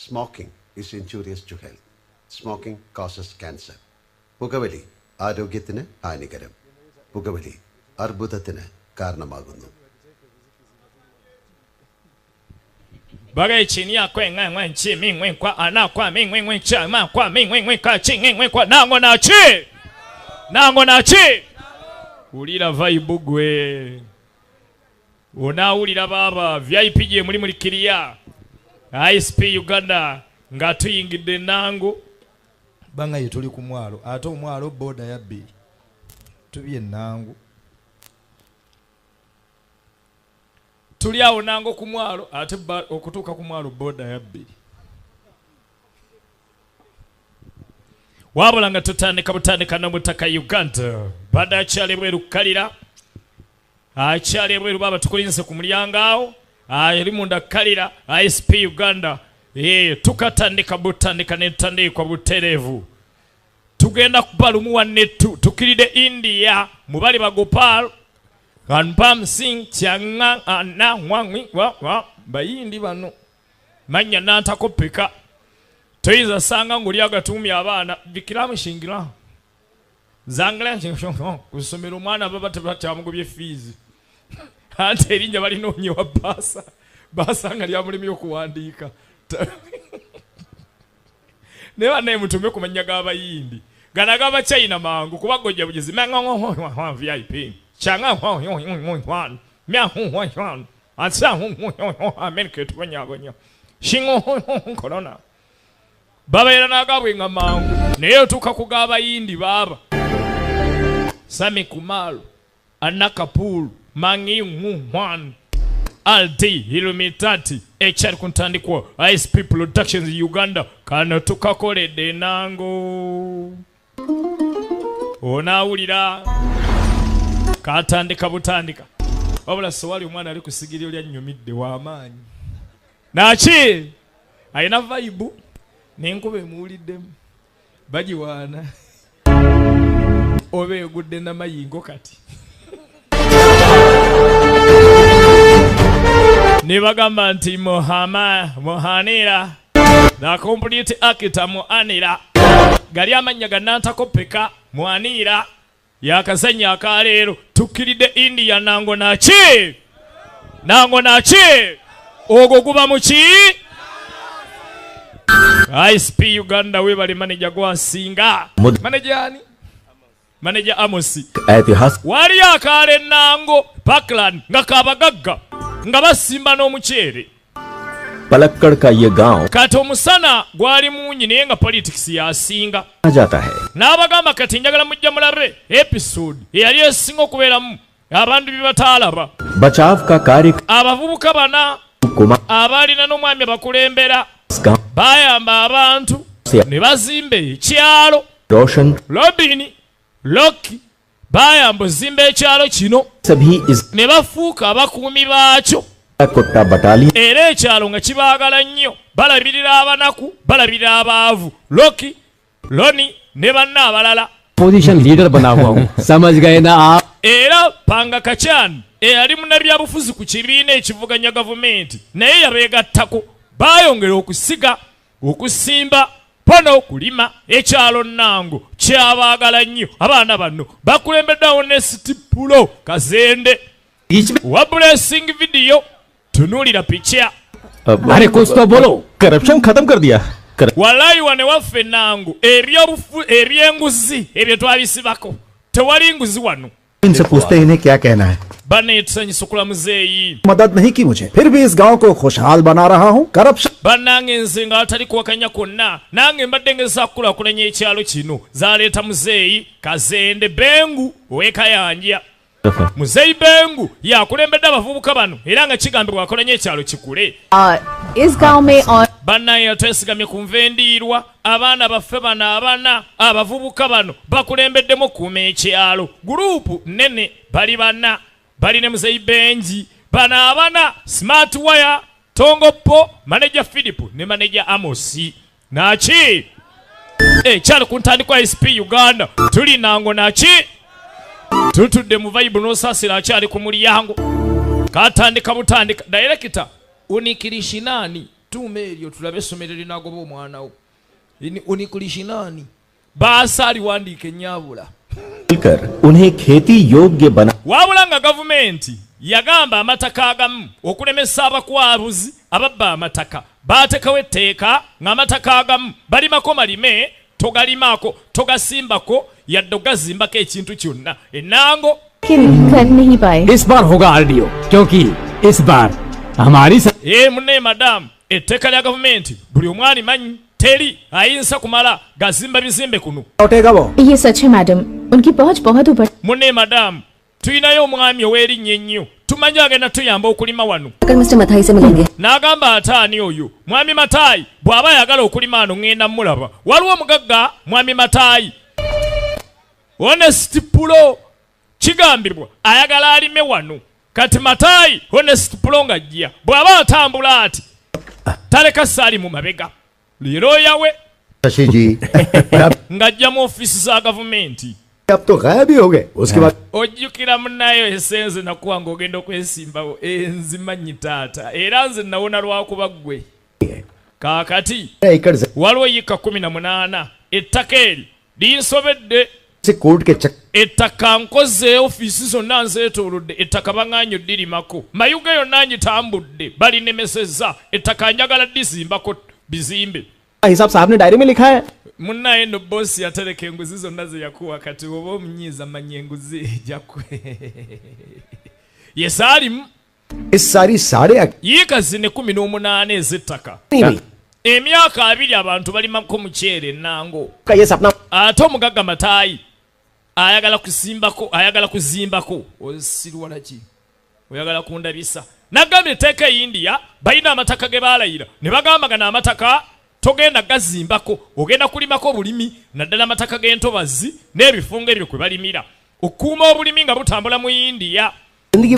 Smoking is injurious to health. Smoking causes cancer. Pugavali ആരോഗ്യത്തിന് ഹാനികരം. പുകവലി അർബുദത്തിന് കാരണമാകുന്നു. Bagay chini ya kwe ngai ngai chi ming ming kwa ana kwa ming ming ming cha ma kwa ming ming ming ka chi ming ming kwa nango na chi ulira vibe gwe ona ulira baba VIP je muri muri kiriya ISP Uganda nga tuyingide nango banga yetuli ku mwalo ate omwalo boda ya B tubye nango tuli awo nango ku mwalo ate okutuuka ku mwalo boda ya B wabula nga tutandika n'Omutaka Uganda bada akyali bweru kalira akyali bweru baba tukulinze ku mulyango awo ali munda kalira ISP Uganda tukatandika butandika netandikwa buterevu tugenda kubalumu wanetu tukiride India mubali bagopal Kanpam sing tianga ana wangi wa bayindi bano manya nantako peka toyiza sanga nguli agatumya abana bikiramu shingira zangala nshinshon kusomera umwana baba tabatamugubye fees ante erinnya bali nonyewa basa nga lya mulimi okuwandika newa naye mutume kumanya gabayindi ganaga ba China mangu kubagojja bugizi mango VIP changa hwan mya hwan atsa America tubanya shingo corona baba era nagabwe ngamangu naye tuka kugaba yindi baba Sami Kumalo Anakapul Mangi Hwan Aldi Ilumitati HR kuntandikwa ISP Productions Uganda kana tukakolede nango onawulira katandika butandika wabula sowali omwana ali kusigirira lya nnyumidde w'amaanyi naki ayina vibe n'enkuba emuwuliddemu bagiwaana oba egudde namayingo kati ne bagamba nti Mohanira the complete actor Mohanira gali amanya gannantako peka Mohanira yakazanya akaleero tukiride India nango naki ogwo guba muki ISP Uganda we bali manager gwasinga manager ani manager Amosi wali akale nango Parkland nga kabagagga nga basimba n'omuceere Palakkad का ये गांव kati omusana gwali munyi naye nga politics yasinga जाता है n'abagamba kati njagala mujja mulabe episode eyali esinga okubeeramu abantu bibataalaba बचाव का कार्य abavubuka bana abalina n'omwami abakulembera bayamba abantu ne bazimba ekyalo रोशन Robin Loki bayamba ozimba ekyalo kino ne bafuuka abakuumi baakyo कुत्ता battalion era ekyalo nga kibaagala nnyo balabirira abanaku balabirira abaavu Loki Loni ne banna abalala position leader बना हुआ हूं समझ गए ना आप era panga kachan eyali munnabyabufuzi ku kibiina ekivuganya gavumenti naye yabeegattako baayongera okusimba pono okulima ekyalo nango kyabaagala nnyo abaana bano bakulembeddewo ne Sitipulo Kazende wa blessing video tunulira picha अरे कुछ तो बोलो करप्शन खत्म कर दिया walayi wane waffe nango ebyenguzi ebyo twabisibako tewali nguzi wano इनसे पूछते इन्हें क्या कहना है bane tusanyisa okulamuzeeyi मदद नहीं की मुझे फिर भी इस गांव को खुशहाल बना रहा हूं corruption bannange nze nga atali kuwakanya kwonna nange mbadde ngeza kukulaakulanya ekyalo kino zaleeta muzeeyi Kazende Bengu ow'Ekayanja muzeeyi Bengu yakulembedde abavubuka bano era nga kigambibwa akolanya ekyalo kikule इस गांव में और bannaye yatwesigamye ku nvendiirwa abaana baffe bano abana abavubuka bano bakulembeddemu okuuma ekyalo guruupu nnene bali bana bali ne muzeeyi Benji bano abana Smart Wire Tongopo manager Philip ne manager Amosi naki ekyalo ku ntandikwa ISP Uganda tuli nango naki tutudde mu vibe n'osasira akyali ku mulyango katandika butandika director unikirishi nani tuuma eryo tulabe essomero linagoba omwana wo onikulishi nani baasa aliwandiika ennyabula कर उन्हें खेती योग्य बना wabula nga gavumenti yagamba amataka agamu okulemesa abakwabuzi ababba amataka baatekawo etteeka ng'amataka agamu balimako malime togalimaako togasimbako yadde ogazimbako ekintu kyonna ennango कर नहीं पाए। इस बार होगा आरडीओ क्योंकि इस बार हमारी munne madamu etteeka lya gavumenti buli omwani manyi teri ayinza kumala gazimba bizimbe kuno लौटेगा वो। ये सच है मैडम, उनकी पहुंच बहुत ऊपर। munne madamu tuyinayo omwami ow'erinnya ennyo tumanyi agenda tuyamba okulima wano अगर मिस्टर मथाई से मिलेंगे n'agamba ate ani oyo mwami mataayi bw'aba ayagala okulima ano ŋŋenda mulaba waliwo omugagga mwami mataayi honest pulo kigambibwa ayagala alime wano kati mataayi honest pulo ng'ajja bw'aba atambula ati taleka saali mu mabega leero yawe Shashi जी ng'ajja mu ofiisi za gavumenti अब तो गायब ही हो गए उसके बाद ojjukira munnayo esenze nakuwa ng'ogenda okwesimbawo enzimanyi taata era nze nawona lwakuba ggwe kaakati एकड़ से waliwo yika 18 ettaka eri linsobedde court के चक्कर ettaka nkoze ofiisi zonna nzeetoolodde ettaka baŋŋaanyo ddirimako mayuga yonna nyitambudde balinemesezza ettaka njagala ddizimbako bizimbe हिसाब साहब ने डायरी में लिखा है munnaye nno boosi yatereka enguzi zonna ze yakuwa kati oba omunyiiza manya enguzi ejakwe ye saalimu इस सारी साढ़े yiika zine 18 ez'ettaka नहीं emyaka 2 abantu balimako muceere ennango का ये सपना ate omugagga mataayi ayagala kuzimbako osirwala ki oyagala kundabisa nagambye etteeka e india balina amataka ge baalayira ne bagamba gano amataka togenda gazimbako ogenda kulimako obulimi naddala amataka g'entobazi n'ebifungo ebyo kwe balimira okuuma obulimi nga butambula mu india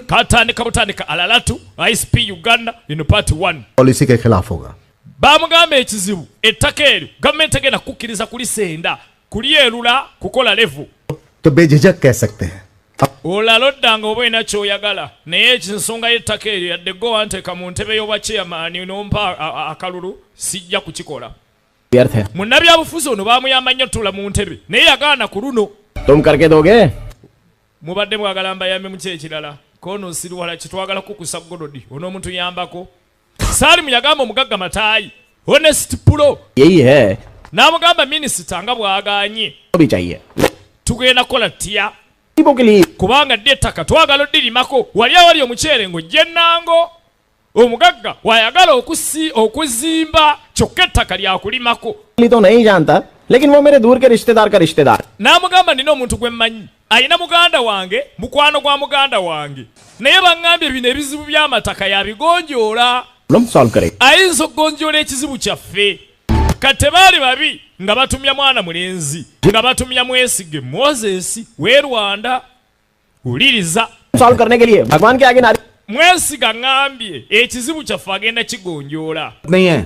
katandika alalatu isp uganda eno part 1 पॉलिसी के खिलाफ होगा bamugamba ekizibu ettaka eryo gavumenti egenda kukkiriza kulisenda kulyerula kukola levu तो बेझिझक कह सकते हैं olala oddanga oba olina kyoyagala naye ekinsonga y'ettaka eryo yadde go wanteeka mu ntebe y'obwacheyamaani nompa akalulu sijja kukikola व्यर्थ है munnabyabufuzi ono baamuyamba nnyo tuula mu ntebe naye yagaana ku luno तुम करके दोगे mubadde mwagala mbayambe mu kyekirala kono nsiriwala kitwagala kukusa golodi onoomuntu yambako saalimu yagamba omugagga mataayi honest pulo यही है n'amugamba minisita nga bw'agaanye भी चाहिए tugenda kukola ttya गरीबों के लिए kubanga ddi ettaka twagala oddirimako wali awali omuceere ng'ojja ennango omugagga wayagala okuzimba kyokka ettaka lyakulimako तो नहीं जानता लेकिन वो मेरे दूर के रिश्तेदार का रिश्तेदार n'amugamba nina omuntu gwe mmanyi ayina muganda wange mukwano gwa muganda wange naye baŋŋambye bino ebizibu by'amataka yabigonjoola problem solve करेगा ayinza okugonjoola ekizibu kyaffe kati tebaali babi nga batumya mwana mulenzi nga batumya mwesige moses w'e rwanda wuliriza solve करने के लिए भगवान के आगे नारी mwesiga ŋŋambye ekizibu kyaffe agenda kigonjoola नहीं है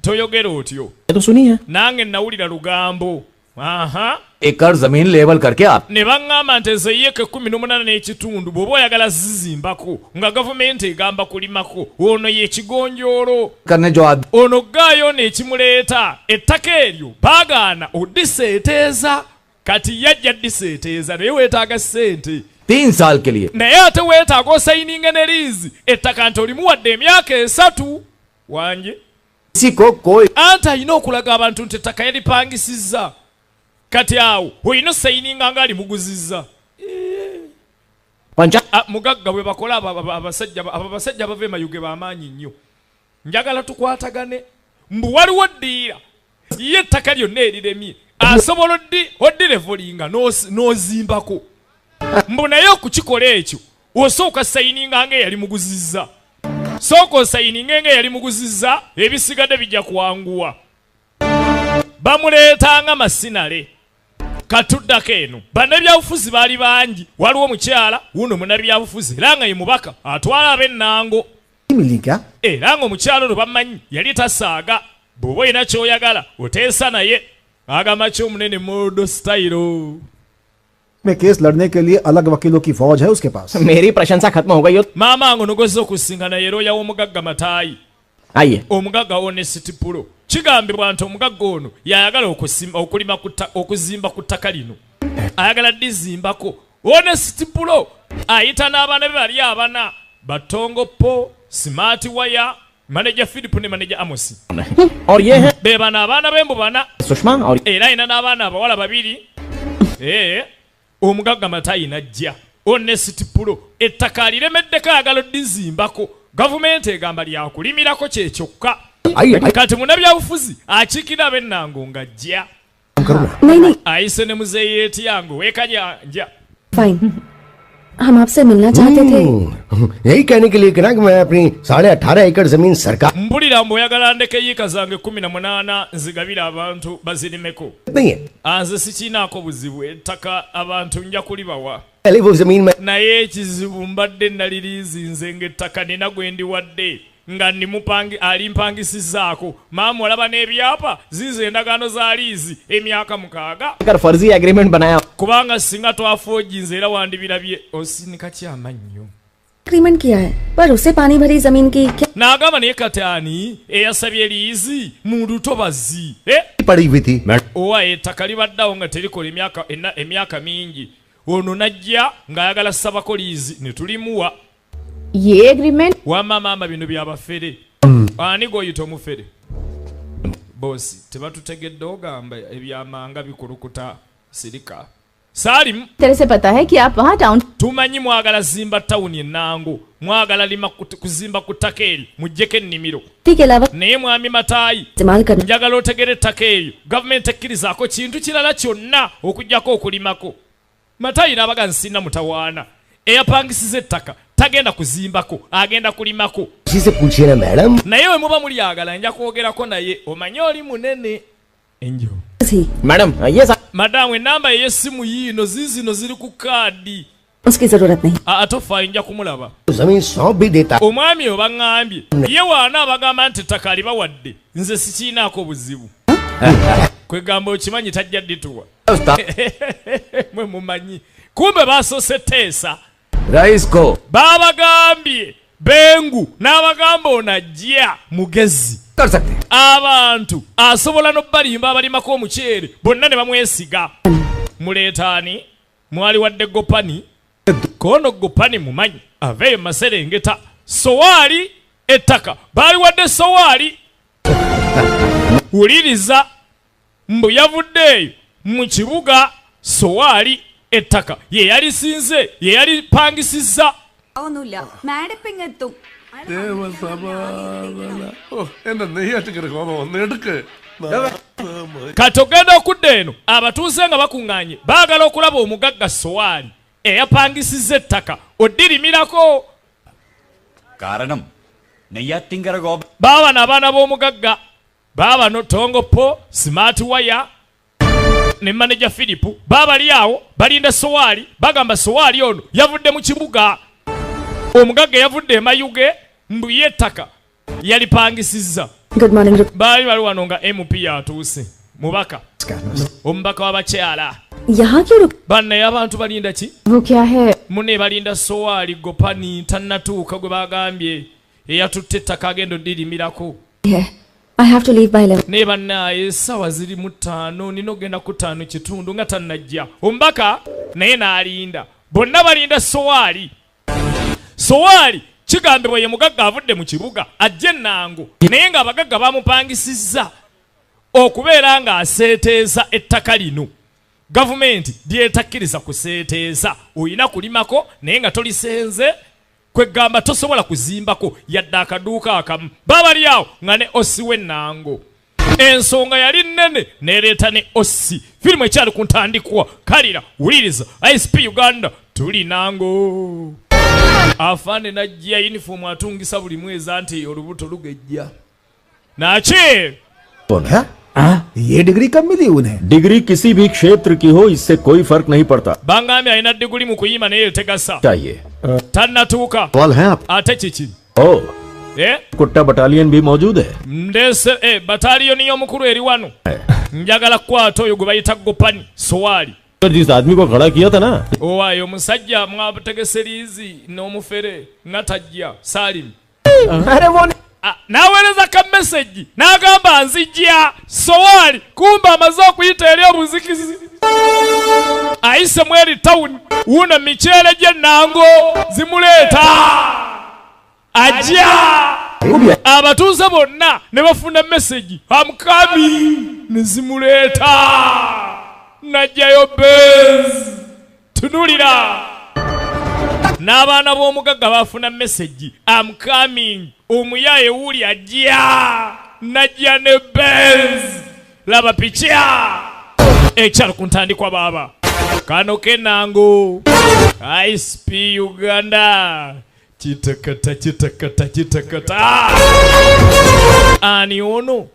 toyogera otyo ये तो सुनी है nange nawulira lugambo aha एकड़ जमीन लेवल करके आप ne baŋŋamba nti ezo yeka 18 n'ekitundu bw'oba oyagala zizimbako nga gavumenti egamba kulimako ono yekigonjoolo करने जो आदमी ono ggaayo n'ekimuleeta ettaka eryo baagaana oddiseeteeza kati yajja ddiseeteeza naye weetaaga ssente 3 साल के लिए naye ate weetaaga osayininga ne liizi ettaka nti olimuwadde emyaka 3 wange किसी को कोई anti alina okulaga abantu nti ettaka yalipangisizza kati awo olina osayininga nga alimuguzizza panchayat mugagga bwe bakola abasajja bava emayuge bamaanyi nnyo njagala tukwatagane mbu waliwo ddiira ye ettaka lyonna eriremye asobola oddirevolinga n'ozimbako mbu naye okukikola ekyo osooka sayininga nga eyali muguzizza sooka osayininga nga eyali muguzizza ebisigadde bijja kuwanguwa bamuleetanga masinale katuddako eno bannabyabufuzi baali bangi waliwo omukyala wuno munnabyabufuzi era nga ye mubaka atwala ab'ennango मिली क्या era ng'omukyala ono bamanyi yali tasaaga bw'oba olina ky'oyagala oteesa naye agamba ky'omunene modo style में केस लड़ने के लिए अलग वकीलों की फौज है उसके पास मेरी प्रशंसा खत्म हो गई हो maama ngo nogozza okusinkana ye looya w'omugagga mataayi आइए omugagga Honest Pulo kigambibwa nti omugagga ono yayagala okuzimba ku ttaka lino ayagala dizimbako. Honest Pulo ayita n'abaana be bali abana Batongo Po, Smart Wire, manager Philip ne manager Amos. और ये है be bana abaana b'embu bana Sushma और era ayina n'abaana abawala babiri. Omugagga Matayi najja Honest Pulo ettaka aliremeddeko ayagala dizimbako. Gavumenti egamba lyakulimirako kye kyokka. Kati munnabyabufuzi akiikira ab'ennango ng'ajja ayise ne muzeeyi Etiyango wekanyanja. Fine हम आपसे मिलना चाहते थे यही कहने के लिए कि ना कि मैं अपनी 18.5 एकड़ जमीन सरकार mpulira mb'oyagala ndeke yiika zange 18 nzigabira abantu bazirimeko. नहीं है Nze sikiinaako buzibu ettaka abantu nja kulibawa. पहले वो जमीन में Naye ekizibu mbadde naliriizinze ng'ettaka nina gwe ndiwadde nga alimpangisizaako. Maama olaba n'ebyapa ziizo endagaano za liizi emyaka 6 कर फर्जी एग्रीमेंट बनाया kubanga singa twafoojinze era wandibirabye osinika kyamannyo. Agreement किया है पर उसे पानी भरी जमीन की क्या N'agamba naye kati ani eyasabye liizi mu lutobazi पड़ी हुई थी owa ettaka libaddeawo nga terikola emyaka mingi. Ono najja ng'ayagala ssabako liizi ne tulimuwa. ये agreement Wamma maama bino byabafere. Ani gw'oyita omufere? Boosi tebatutegedde ogamba ebyamanga bikulukuta sirika. Salim तरह से पता है कि आप वहाँ town tumanyi mwagala zimba tawuni ennango mwagala lima kuzimba ku ttaka eryo muggyeko ennimiro. के अलावा Naye mwami Matayi इस्तेमाल करना njagala otegere ettaka eryo gavumenti ekkirizaako kintu kirala kyonna okuggyako okulimako. Matayi n'abaga nsinna mutawaana eyapangisiza ettaka tagenda kuzimbako agenda kulimako. किसी से पूछिए ना madam Naye we muba mulyagala nja kwogerako naye omanye oli munene. Enjo थी मैडम ये madamu enamba ey'essimu yiino ziizino ziri ku kaadi. उसकी जरूरत नहीं Atofaayo nja kumulaba. जमीन सौंप भी देता Omwami obaŋŋambye ye waana abagamba nti ettaka alibawadde nze sikiinaako buzibu. Kwegamba okimanyi tajja ddituwa. Mwe mumanyi kumbe baasose teesa rice को baabagambye bengu n'abagamba onajja mugezi कर सकते हैं abantu asobola n'obbalimba abalimako omuceere bonna ne bamwesiga. Muleetaani mwali wadde gopani kono gopani mumanyi aveeyo Maserengeta sowaali ettaka baali wadde sowaali. Wuliriza mbu yavuddeeyo mu kibuga sowaali ettaka ye yalisinze ye yalipangisiza. ഒന്നുമില്ല മാഡിപ്പിങ്ങെത്തും എന്റെ നെയ്യാറ്റിക്കര കോമ വന്നെടുക്ക് kati ogenda okudda eno abatuuze nga bakuŋŋaanye baagala okulaba omugagga sowaali eyapangisiza ettaka oddirimirako. കാരണം നെയ്യാറ്റിങ്കര ഗോപ baabano abaana b'omugagga baabano Tongo Po, Smart Wire ne manager Philip baabali awo balinda sowaali bagamba sowaali ono yavudde mu kibuga. Omugagga yavudde emayuge mbu ye ettaka yalipangisiza. Good morning baali bali wano nga MP yatuuse mubaka omubaka w'abakyala. यहाँ क्यों रुक bannaye abantu balinda ki? वो क्या है Mune balinda sowaali gopani tannatuuka gwe bagambye eyatutte ettaka agenda oddirimirako. है I have to leave by 11 Ne bannaaye essaawa ziri mu 5 nina ogenda ku 5:15 nga tannajja. Omubaka naye n'alinda bonna balinda sowaali. Sowaali kigambibwa ye mugagga avudde mu kibuga ajja ennango naye ng'abagagga bamupangisiza okubeera ng'aseeteeza ettaka lino. Gavumenti lyetakkiriza kuseeteeza oyina kulimako naye nga tolisenze kwegamba tosobola kuzimbako yadde akaduuka akamu. Baabali awo nga ne osi w'ennango ensonga yali nnene nereeta ne osi. Firimu ekyali ku ntandikwa kalira wuliriza ISP Uganda tuli nango. Afande najja uniform atungisa buli mwezi anti olubuto lugejja. Naki कौन है ये डिग्री कब मिली उन्हें डिग्री किसी भी क्षेत्र की हो इससे कोई फर्क नहीं पड़ता bangambye alina diguli mu kuyima naye tegasa चाहिए tannatuuka कॉल है आप ate kiki ओ eh कुट्टा बटालियन भी मौजूद है ndese bataliyoni y'omukulu eri wano njagala kukwata oyo gwe bayita gopani sowaali. जिस आदमी को खड़ा किया था ना Owaayo omusajja mwabutegese liizi n'omufere nga tajja Salim. naweereza ka message n'agamba nzijja Sowali kumba amaze okuyita eri obuzikizi ayise mweri town una michele gye nango zimuleeta ajja abatuuze bonna ne bafuna message amukami ne zimuleeta najjayo Benz tunulira n'abaana b'omugagga bafuna message I'm coming omuyaye wuli ajja najja ne Benz laba picha ekyalo ku ntandikwa baaba kano kenango ISP Uganda kitakata ani ono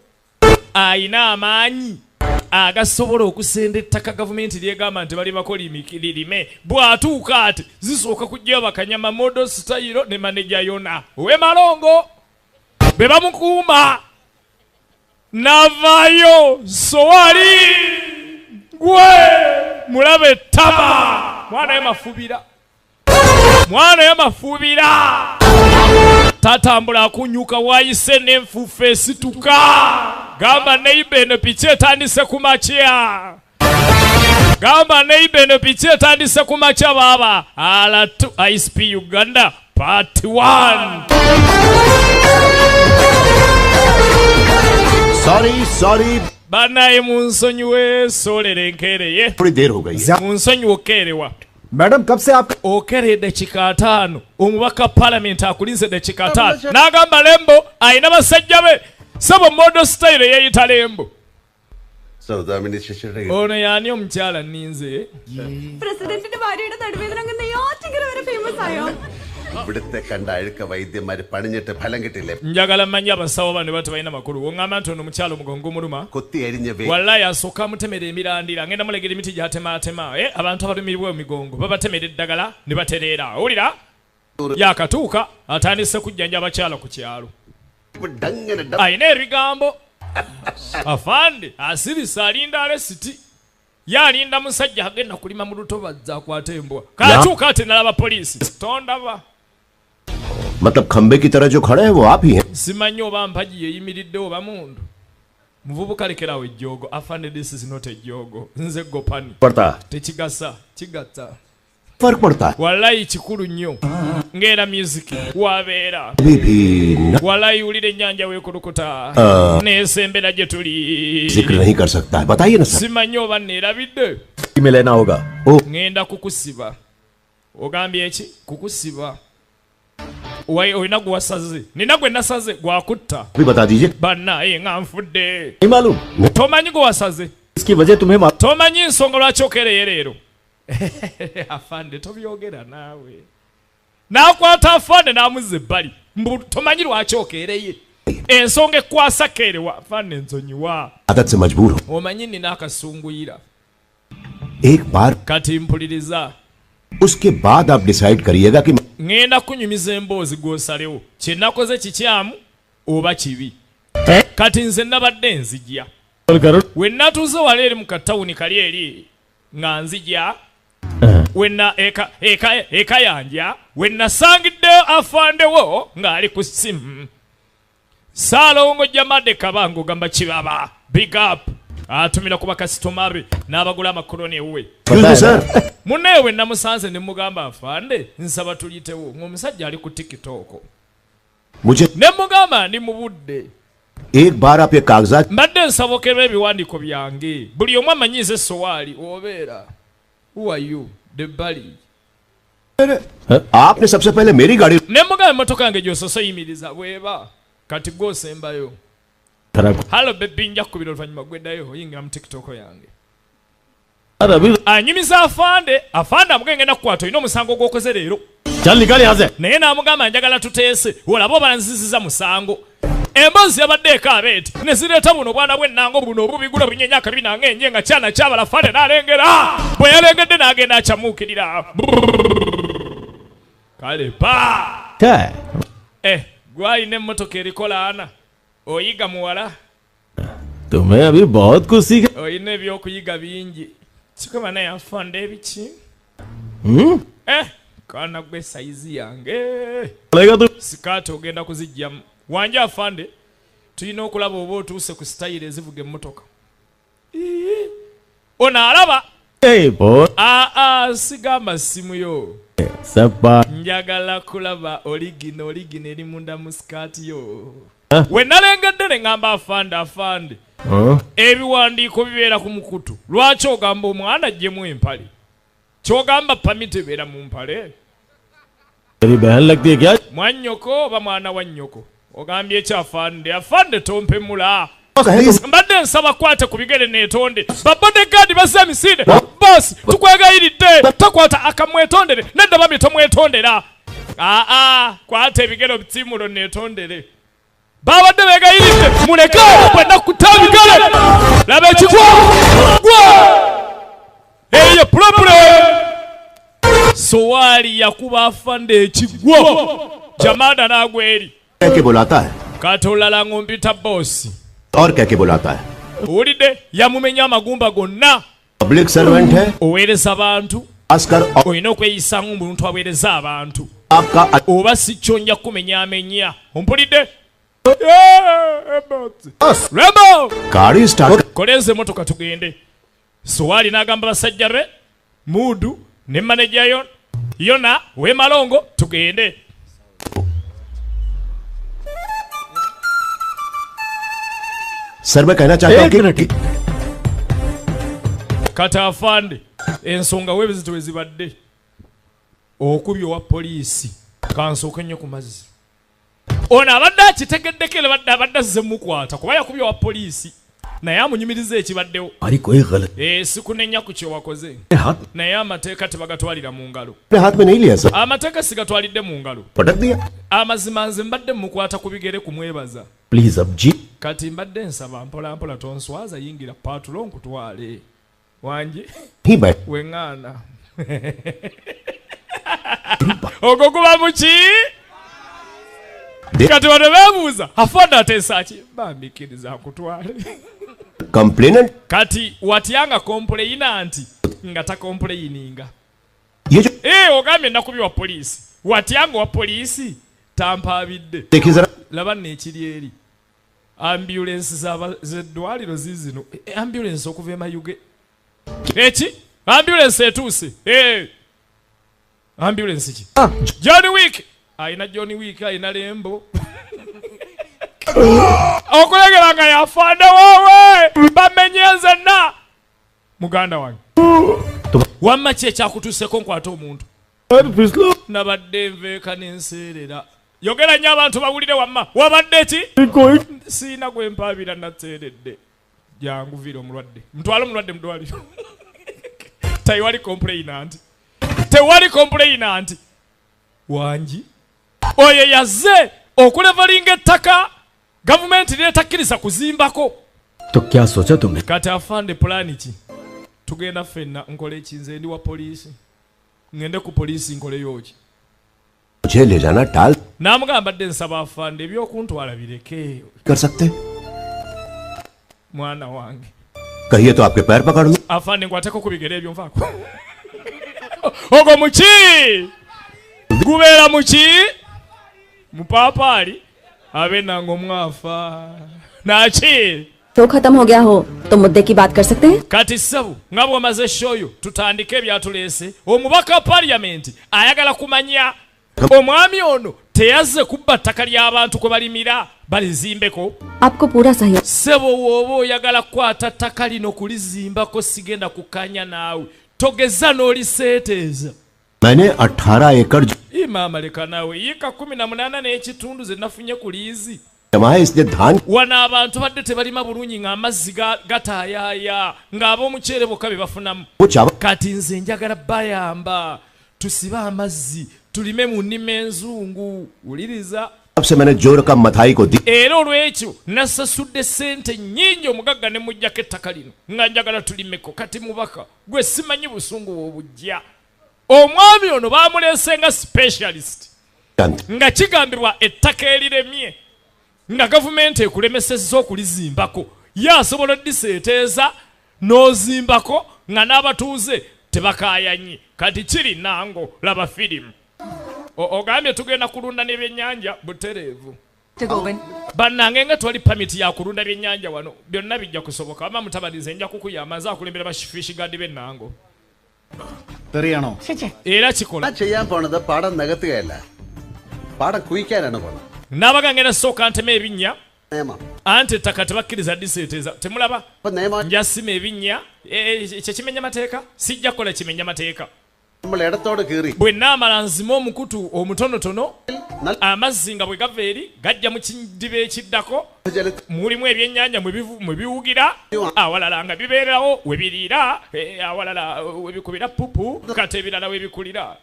ayina amaanyi agasobola okusenda ettaka gavumenti lyegamba nti bali bakola imikirime bw'atuuka ati zisooka kujjayo bakanyama model style ne manager yona we malongo be bamukuuma navayo Sowali gwe mulabe ettama mwana ye mafubira tatambula akunyuka wayise n'enfuufu esituka gamba neiba eno piki etandise ku makya baaba alatu ISP Uganda part 1 Sorry. banaye munsonyiwe solere nkereye थोड़ी देर हो गई munsonyiwe okerewa madam कब से आप okere dakika 5 omubaka parliament akulinze dakika 5 n'agamba Lembo ayina basajja be sabo model style yeyita Lembo ono yaani omukyala ninze പ്രസിഡന്റിന്റെ ഭാര്യയുടെ നടുവേദന അങ്ങ് നെയ്യാറ്റിൻകര വരെ ഫേമസ് ആയോ ഇവിടുത്തെ കണ്ട അഴുക്ക വൈദ്യന്മാര് പണിഞ്ഞിട്ട് ഫലം കിട്ടില്ലേ njagala mmanyi abasawo bano bati balina makulu oŋŋamba nti ono omukyala omugongo muluma കൊത്തി എരിഞ്ഞ wallahi asooka amutemera emirandira ngenda mulegera emiti gy'atemaatema abantu abalimirwa emigongo babatemera eddagala ne batereera owulira yakatuuka atandise kujjanja abakyala ku kyalo ayina ebigambo afande asirisa alinda alesiti yalinda musajja agenda kulima mu lutobazi akwata embwa katuuka ate nalaba poliisi tondaba मतलब खंबे की तरह जो खड़े हैं वो आप ही हैं simanyi oba mpagi yeyimiridde oba mundu muvubuka lekerawo ejjoogo afande this is not ejjoogo nze gopani पड़ता tekigasa kigatta फर्क पड़ता है wallahi kikulu nnyo ng'era music wabeera wallahi wulira ennyanja weekulukuta n'esembera gye tuli जिक्र नहीं कर सकता है बताइए ना सर simanyi oba neerabidde में लेना होगा ŋŋenda kukusiba ogambye eki kukusiba olina gwe wasaze nina gwe nasaze gwakutta अभी बता दीजिए banna nga nfudde नहीं मालूम tomanyi gwe wasaze इसकी वजह तुम्हें tomanyi nsonga lwaki okereye leero afande tobyogera naawe n'akwata afande n'amuzza ebbali tomanyi lwaki okereye ensonga ekwasa kerewa afande nsonyiwa आदत से मजबूर हो omanyi nina akasunguyira एक बार kati mpuliriza उसके बाद आप डिसाइड करिएगा कि ŋŋenda kunyumiza emboozi gw'osalewo kye nakoze kikyamu oba kibi kati nze nabadde nzijja we natuuze wala eri mu katawuni kali eri nga nzijja wenna eka yanja we nasangiddeyo afandewo ng'ali ku simu saalongo jamadde kabango gamba kibaba big up atumira ku bakasitoma be n'abagula amakoloni ewuwe munnaye we namusanze ne mugamba afande nsaba tulitewo ng'omusajja ali ku TikTok ne mugamba ndi mu budde एक बार आप ये कागजात mbadde nsabokerwa ebiwandiiko byange buli omu amanyi nze Sowali obeera who are you the bali आपने सबसे पहले मेरी गाड़ी ne mugamba emmotoka yange gy'osoose yimiriza bweba kati gw'osembayo halo bebi nja kukubira oluvannyuma gweddayo oyingira mu TikTok yange anyumiza afande amugenge ngenda kukwata olina omusango gw'okoze leero naye n'amugamba njagala tuteese olaba oba nziziza musango emboozi yabadde ekaaba eti ne zireeta buno obwana bw'ennango buno obubigula bunyenya akabi nange enje nga kyana kyabala fande n'alengera bwe yalengedde n'agenda akyamuukirira kale pa gwalina emmotoka erikola ana oyiga muwala तुम्हें अभी बहुत कुछ सीखा oyina ebyokuyiga bingi kikoma naye afande ebiki kaana gwe saizi yange sikaati ogenda kuzijjamu wanje afande tulina okulaba oba otuuse ku style ezivuga emmotoka ono alaba sigamba simu yo njagala kulaba oligino eri munda mu sikaati yo we nalengedde ne ngamba afande ebiwandiiko bibeera ku mukutu lwaki ogamba omwana ajjemu empale kyogamba pamiti ebeera mu mpale mwannyoko oba mwana wa nnyoko ogambye afande tompemula mbadde nsaba kwate ku bigere neetonde babodegaadi bazza emisinde bosi tukwegayiridde tokwata akamwetondere nedda bambi tomwetondera kwata ebigere obitimulo neetondere babadde begayiridde muleke bwenna kutta bigere laba ekigwa eyo problem Sowali yakuba afande ekigwo Jamada nagweri क्या बुलाता है katolala ngompita boss और क्या बुलाता है ulide yamumenya amagumba gonna public servant है oweereza abantu आस्कर olina okweyisa ng'omuntu aweereza abantu आपका oba si kyo nja kumenyaamenya ompulidde Remo गाड़ी start koleze motoka tugende Sowali n'agamba basajja be Mudu ne manager yona we malongo tugende sir मैं कहना चाहता हूं कि kata afande ensonga webizito wezibadde okubyo wa poliisi kansooke nnyo ku mazzi ono abadde akitegeddekere abadde azze mukwata kuba yakubyo wa poliisi naye amunyumiriza ekibaddewo sikunenya ku kye wakoze naye amateeka tebagatwalira mu ngalo amateeka sigatwalidde mu ngalo amazima nze mbadde mukwata ku bigere kumwebaza kati mbadde nsaba mpolampola tonswaza yingira patulo nkutwale wanje weŋŋaana ogwo guba muki kati bano beebuuza afande ateesa ki bambikiriza akutwale complainant kati watyanga complainant nga takomplaininga ogambye nakubye wa poliisi watyanga wa poliisi tampaabidde laba neekiri eri ambulance zeddwaliro zizino ambulance okuva e Mayuge eki ambulance etuuse ambulance ki John Wick ayina John Wick ayina Lembo okulegera nga yafande wowe bamenye nzenna muganda wange wamma ki ekyakutuuseko nkwata omuntu nabadde nveeka n'enseerera yogera nnyo abantu bawulire wamma wabadde ki siina gwe mpaabira naseeredde jangu vira omulwadde mutwale omulwadde mudwaliro tewali complainant wanji oyo yazze okulevalinga ettaka gavumenti neetakkiriza kuzimbako kati afande pulani ki tugenda ffenna nkole ekinze ndi wa poliisi ngende ku poliisi nkoleyo ki n'amugamba dde nsaba afande ebyokuntwala bireke mwana wange कहिए तो आपके पैर पकड़ लूं afande nkwateko ku bigere ebyo nvaako ogwo muki gubeera muki mupaapaali abe nango mwafa naki तो खत्म हो गया हो तो मुद्दे की बात कर सकते हैं kati sabu nga bw'omaze shoyo tutandike ebyatuleese omubaka wa parliament ayagala kumanya omwami ono teyazze kubba ttaka ly'abantu kwe balimira balizimbeko आपको पूरा सहयोग sebo wooba oyagala kukwata ttaka lino kulizimbako sigenda kukanya naawe togeza n'oliseeteeza मैंने 18 एकड़ maama leka naawe yiika 18 n'ekitundu ze nafunye ku liizi जमाए इसलिए धान wano abantu badde tebalima bulungi ng'amazzi gataayaaya ng'ab'omuceere bokka be bafunamu kati nze njagala bayamba tusibe amazzi tulime mu nnima enzungu wuliriza से मैंने जो रकम मथाई को दी era olw'ekyo nasasudde ssente nnyingi omugagga ne mujjako ettaka lino nga njagala tulimeko kati mubaka gwe simanyi busungu bw'obujja omwami ono baamuleese nga specialist nga kigambibwa ettaka eriremye nga gavumenti ekulemesezza okulizimbako ye asobola oddiseeteeza n'ozimbako nga n'abatuuze tebakaayanyi kati kiri nango laba firimu ogambye tugenda kulunda n'ebyennyanja butereevu bannange nga twali pamiti ya kulunda byennyanja wano byonna bijja kusoboka wama mutabanize nja kukuyamba nze akulembera bafishigadi b'ennango era kikola ചെയ്യാൻ പോണത് പാടം നികത്തുകയല്ല പാടം കുഴിക്കാനാണ് പോണത് n'abaga ngenda sooka ntema ebinnya anti ettaka tebakkiriza diseeteeza temulaba njasima ebinnya kyekimenya mateeka sijja kukola kimenya mateeka bwe naamala nzima omukutu omutonotono amazzi nga bwe gava eri gajja mu kidiba ekiddako mulimu ebyennyanja mwe biwugira awalala nga bibeerawo we biriira awalala we bikubira pupu kati ebirala we bikulira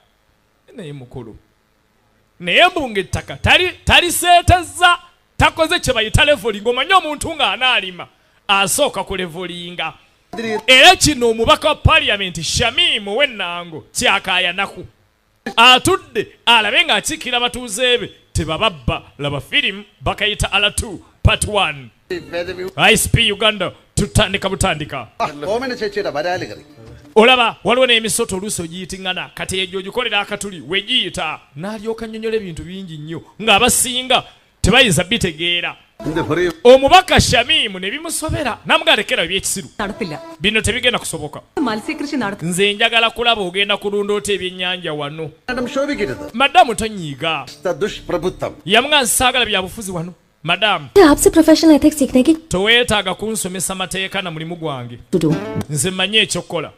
naye mukulu naye mbunga ettaka taliseetezza takoze kye bayita levolinga omanye omuntu ng'anaalima asooka ku levolinga era kino omubaka wa paliamenti shamimu w'ennango kyakayanaku atudde alabe ng'akiikira abatuuze be tebababba laba firimu bakayita ala2 part 1 isp uganda tutandika butandika olaba waliwo n'emisoto oluusi ogiyitiŋŋana kati egyo ogikolera akatuli wegiyita n'alyoka nnyonnyola ebintu bingi nnyo ng'abasinga tebayinza bitegeera omubaka shamimu ne bimusobera namugalekera ebyekisiru bino tebigenda kusoboka nze njagala kulaba ogenda kulunda ota ebyennyanja wano madamu tonyiiga yamga nsaagala byabufuzi wano madamu toweetaaga kunsomesa mateeka na mulimu gwange nze mmanyi ekyokukola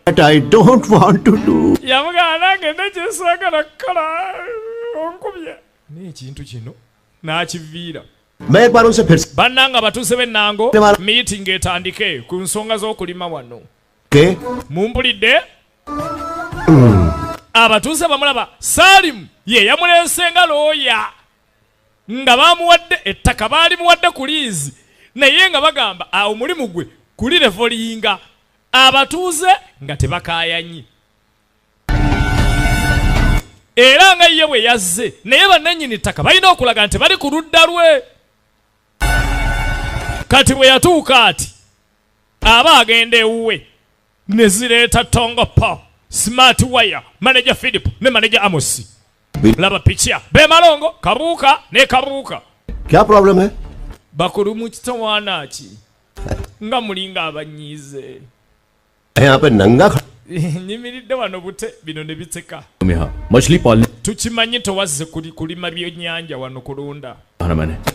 yamugaa nange nekyesaagala kukola onkubye n'ekintu kino n'akiviira bannanga batuuse b'ennango miitingi etandike ku nsonga z'okulima wano mumpulidde abatuuse bamulaba saalimu ye yamulensenga looya nga bamuwadde ettaka baali muwadde ku liizi naye nga bagamba omulimu gwe kuli levolinga abatuuze nga tebakaayanyi era nga ye bwe yazze naye bannannyini ttaka balina okulaga nti bali ku ludda lwe kati bwe yatuuka ati aba agenda ewuwe ne zireeta tongopo smart wire manager philip ne manager amosi laba picha be malongo kabuuka ne kabuuka kya problem he bakulu mu kitawaana ki nga mulinga abanyize yape nanga nyimiridde wano bute bino ne biteka मछली पालने tukimanyi towazze kulima byennyanja wano kulunda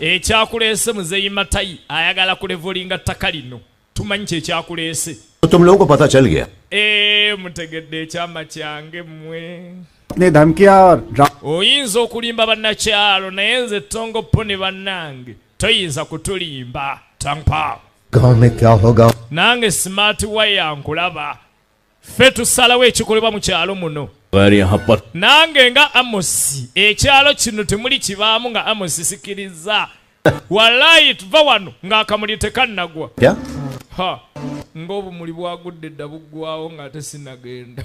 ekyakuleese muzeyi matayi ayagala kulevolinga ttaka lino tumanyi kyekyakuleese तुम लोगों को पता चल गया mutegedde ekyama kyange mmwe ने धमकियां oyinza okulimba bannakyalo naye nze tongopo ne bannange toyinza kutulimba tampa गांव में क्या होगा nange smart wire nkulaba ffe tusalawo ekikolebwa mu kyalo muno nange nga amosi ekyalo kino temuli kibaamu nga amosi sikiriza walayi tuva wano ng'akamuli tekannagwa ng'obumuli bwagudde dda buggwawo ng'ate sinagenda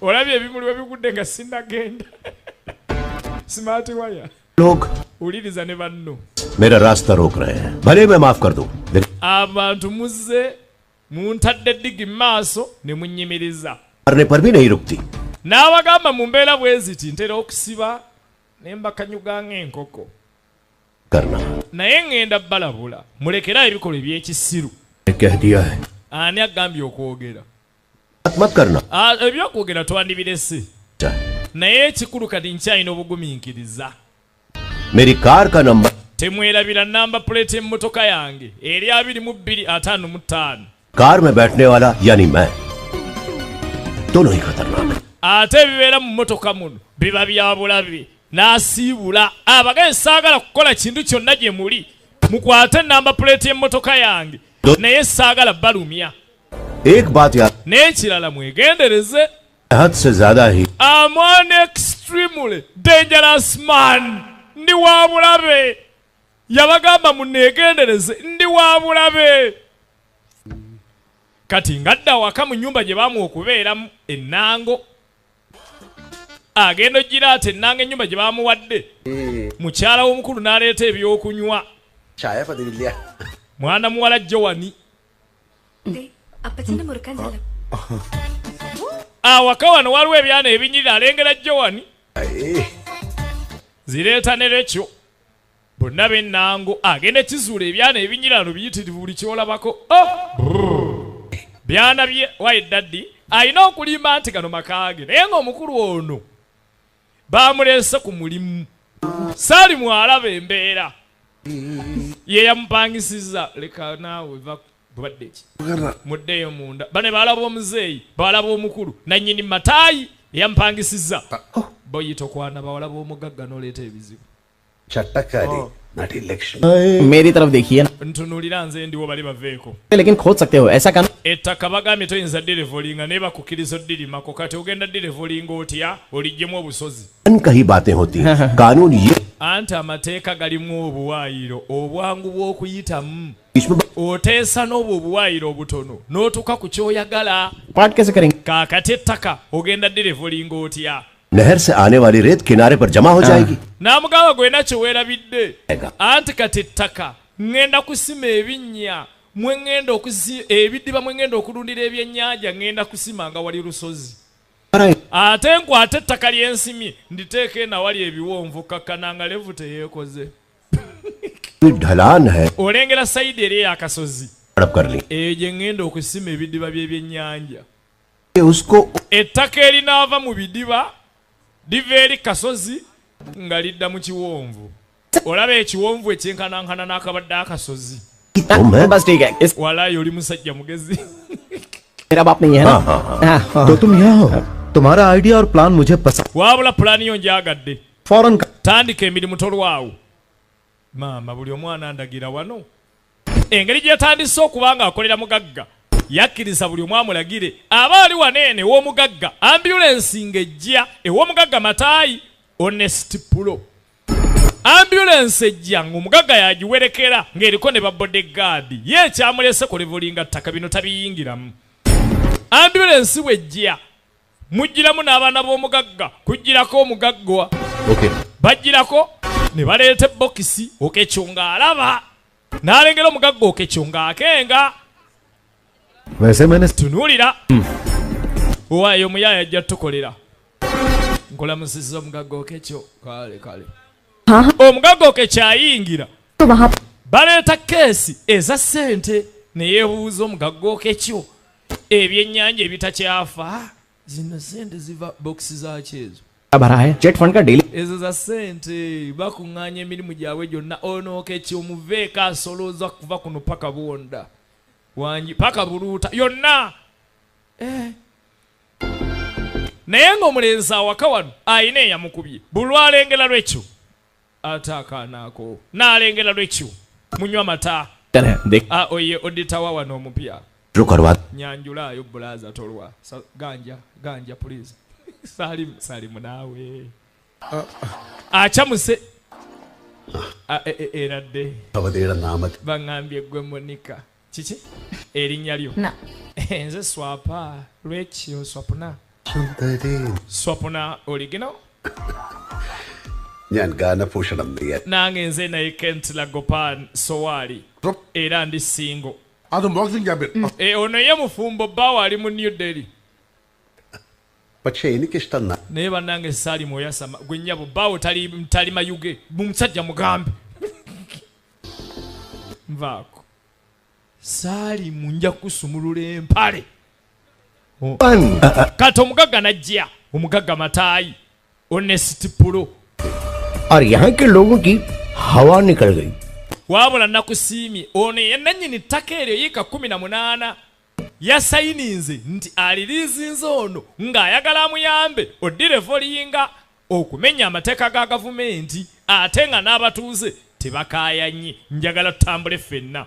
olabye ebimuli bwe bigudde nga sinagenda smart wire uliriza ne banno मेरा रास्ता रोक रहे हैं भले मैं माफ कर दूं abantu muzze muntadde ddigi maaso ne munnyimiriza करने पर भी नहीं रुकती n'abagamba mu mbeera bwe ziti ntera okusiba ne mbakanyuga ng'enkoko naye ŋŋenda balabula mulekera ebikolwa eby'ekisiru ani agambye okwogera ebyokwogera twandibirese naye ekikulu kati nkyalina obugumiikiriza temwerabira namba puleti emmotoka yange eri 2255 कार में बैठने वाला यानी मैं दोनों ही खतरनाक है ate ebibeera mu mmotoka muno biba bya bulabe n'asiibula abagaye saagala kukola kintu kyonna gye muli mukwate namba puleti y'emmotoka yange naye saagala balumya n'ekirala mwegendereze I'm an extremely dangerous man ndi wa bulabe yabagamba muneegendereze ndi wa bulabe kati ngadda waka mu nnyumba gye baamu okubeeramu ennango agenda ogira ati ennanga ennyumba gye baamuwadde mukyala w'omukulu n'aleeta ebyokunywa mwana muwala Jowani awaka wano waliwo ebyana ebinyirira alengera Jowani zireeta ne lekyo bonna b'ennango agenda kizuula ebyana ebinyirano biyitirivu buli kyolabako byana bye wayi daddi alina okulimba nti gano makaage naye ng'omukulu ono baamuleese ku mulimu saali mwalaba embeera ye yamupangisizza leka naawe va bwadde ki muddeeyo munda bane baalaba omuzeeyi baalaba omukulu nannyini mataayi yamupangisizza boyita okwana bawala b'omugagga n'oleeta ebizibu चट्टाकारी not election. मेरी तरफ देखिए ना ntunuulira nze ndiwo bali baveeko लेकिन खोद सकते हो ऐसा करना ettaka bagambye toyinza direvolinga naye bakukkiriza oddirimako kati ogenda direvolinga otya oliggyemu obusozi कहीं बातें होती हैं कानून ये anti amateeka galimu obuwaayiro obwangu bw'okuyitamu oteesa n'obwo obuwaayiro obutono n'otuuka ku kyoyagala part कैसे करेंगे kaakati ettaka ogenda direvolinga otya नहर से आने वाली रेत किनारे पर जमा हो जाएगी n'amugamba gwena kye weerabidde anti kati ettaka ŋŋenda kusima ebinnya mwe ŋŋenda ebiddiba mwe ŋŋenda okulundira ebyennyanja ŋŋenda kusima nga wali lusozi ate nkwate ettaka ly'ensimye nditeeka enawali ebiwonvu kakkananga levu teyeekoze ढलान है olengera sayidi eri ey'akasozi हड़प कर ली eyo gye ŋŋenda okusima ebidiba by'ebyennyanja उसको ettaka erinaava mu bidiba liva eri kasozi nga lidda mu kiwonvu olaba ekiwonvu ekyenkanankana n'akabadde akasozi बस ठीक है इस walayo oli musajja mugezi मेरा बाप नहीं है ना तो तुम यहाँ हो तुम्हारा आइडिया और प्लान मुझे पसंद wabula pulaani yo njagadde फौरन tandika emirimu tolwawo maama buli omwana andagira wano engeri gye yatandise okuba nga akolera mugagga yakkiriza buli omu amulagire aba ali waneene ew'omugagga ambulensi ng'ejja ew'omugagga mataayi honest pulo ambulensi ejja ng'omugagga yagiwerekera ng'eriko ne babodegaadi ye ekyamulese kulevolinga ttaka bino tabiyingiramu ambulensi bwejja mujjiramu n'abaana b'omugagga kujjirako omugaggwa bajjirako ne baleeta ebbokisi okekyo ng'alaba n'alengera omugagga okekyo ng'akenga वैसे मैंने tunuulira waayo omuyaya ajja tukolera nkolamusizza omugagga okekyo kale kale omugagga okekyo ayingira baleeta keesi eza ssente ne yeebuuza omugagga okekyo ebyennyanja ebitakyafa zino sente ziva bokisi zaaki ezo भरा है jet fund का daily ezo za ssente bakuŋŋaanya emirimu gyabwe gyonna ono okekyo muveeko asolooza kuva kuno paka buwonda wangi paka buluuta yonna naye ng'omulenzi awaka wano ayina eyamukubye buli alengera lwekyo ate akaanaako n'alengera lwekyo munywa mata oye oditawa wano omupya nyanjulaayo bulaaza tolwa ganja please saalimu naawe acamuse eradde baŋŋambye gwe monika kiki erinnya lyo nze swapa lwekyo swapuna swapuna original ഞാൻ ഗാനഭൂഷണം nange nze naye Kent Lagopan Sowali era ndi single ono ye mufumbo bbawo ali mu New Delhi പക്ഷേ എനിക്കിഷ്ടം naye bannange saali mwoyasama gwe nnyabo bbawo tali mayuge musajja mugambe nvaako saali munja kusumulula empale kati omugagga najja omugagga mataayi honest pulo और यहाँ के लोगों की हवा निकल गई wabula nakusiimye ono yenannyini ttaka eryo yiika 18 yasayininze nti aliriizinze ono ng'ayagala amuyambe oddirevolinga okumenya amateeka ga gavumenti ate nga n'abatuuze tebakaayanye njagala tutambule ffenna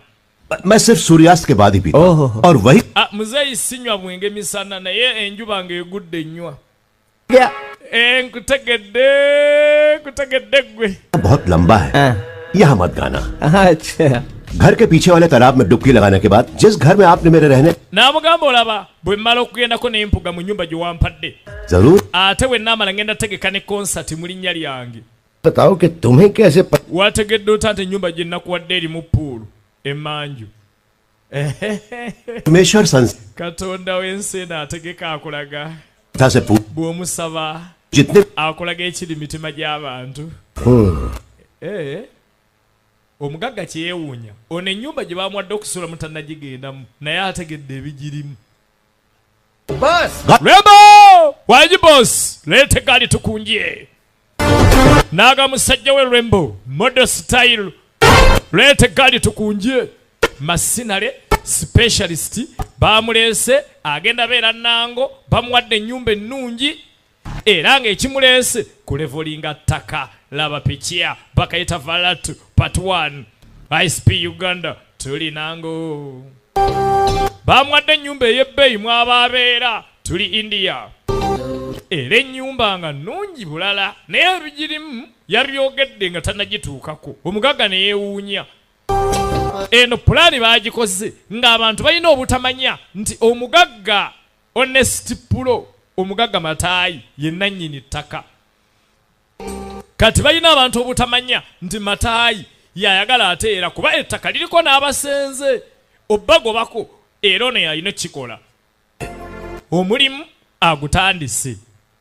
मैं सिर्फ सूर्यास्त के बाद ही पीता और वही muzeeyi sinywa bwenge misana naye enjuba ng'egudde ennywa nkutegedde gwe बहुत लंबा है यहाँ मत गाना घर के पीछे वाले तालाब में डुबकी लगाने के बाद जिस घर में आपने मेरे रहने n'amugamba olaba bwe mmala okugendako n'empuga mu nnyumba gye wampadde जरूर ate bwe naamala ngenda tegeka ne konsati mu linnya lyange बताओ कि तुम्हें कैसे wategedde ota nti ennyumba gye nnakuwadde erimu puulu emmanju परमेश्वर संस्था katonda w'ensi eno ategeka akulaga से bw'omusaba जितने akulaga ekiri mitima gy'abantu omugagga kyewuunya ono ennyumba gye bamwadde okusula mutannagigendamu naye ategedde ebigirimu. Rembo waji boss leete gali tukunjye naga musajja we Rembo model style leete gali tukunjye masinale specialist bamulese agenda beera nango bamwadde ennyumba ennungi era ng'ekimulese ku levelinga ttaka laba pikia bakayita Valatu part 1 ISP Uganda tuli nango bamwadde ennyumba ey'ebbeeyi mwabaabeera tuli India era ennyumba nga nnungi bulala naye ebigirimu yabyogedde nga tannagituukako omugagga ne yeewuunya. Eno pulaani baagikoze ng'abantu balina obutamanya nti omugagga Honest Pulo omugagga Mataayi ye nannyini ttaka. Kati balina abantu obutamanya nti Mataayi yayagala ateera kuba ettaka liriko n'abasenze obbagobako era ono yalina kikola. Omulimu agutandise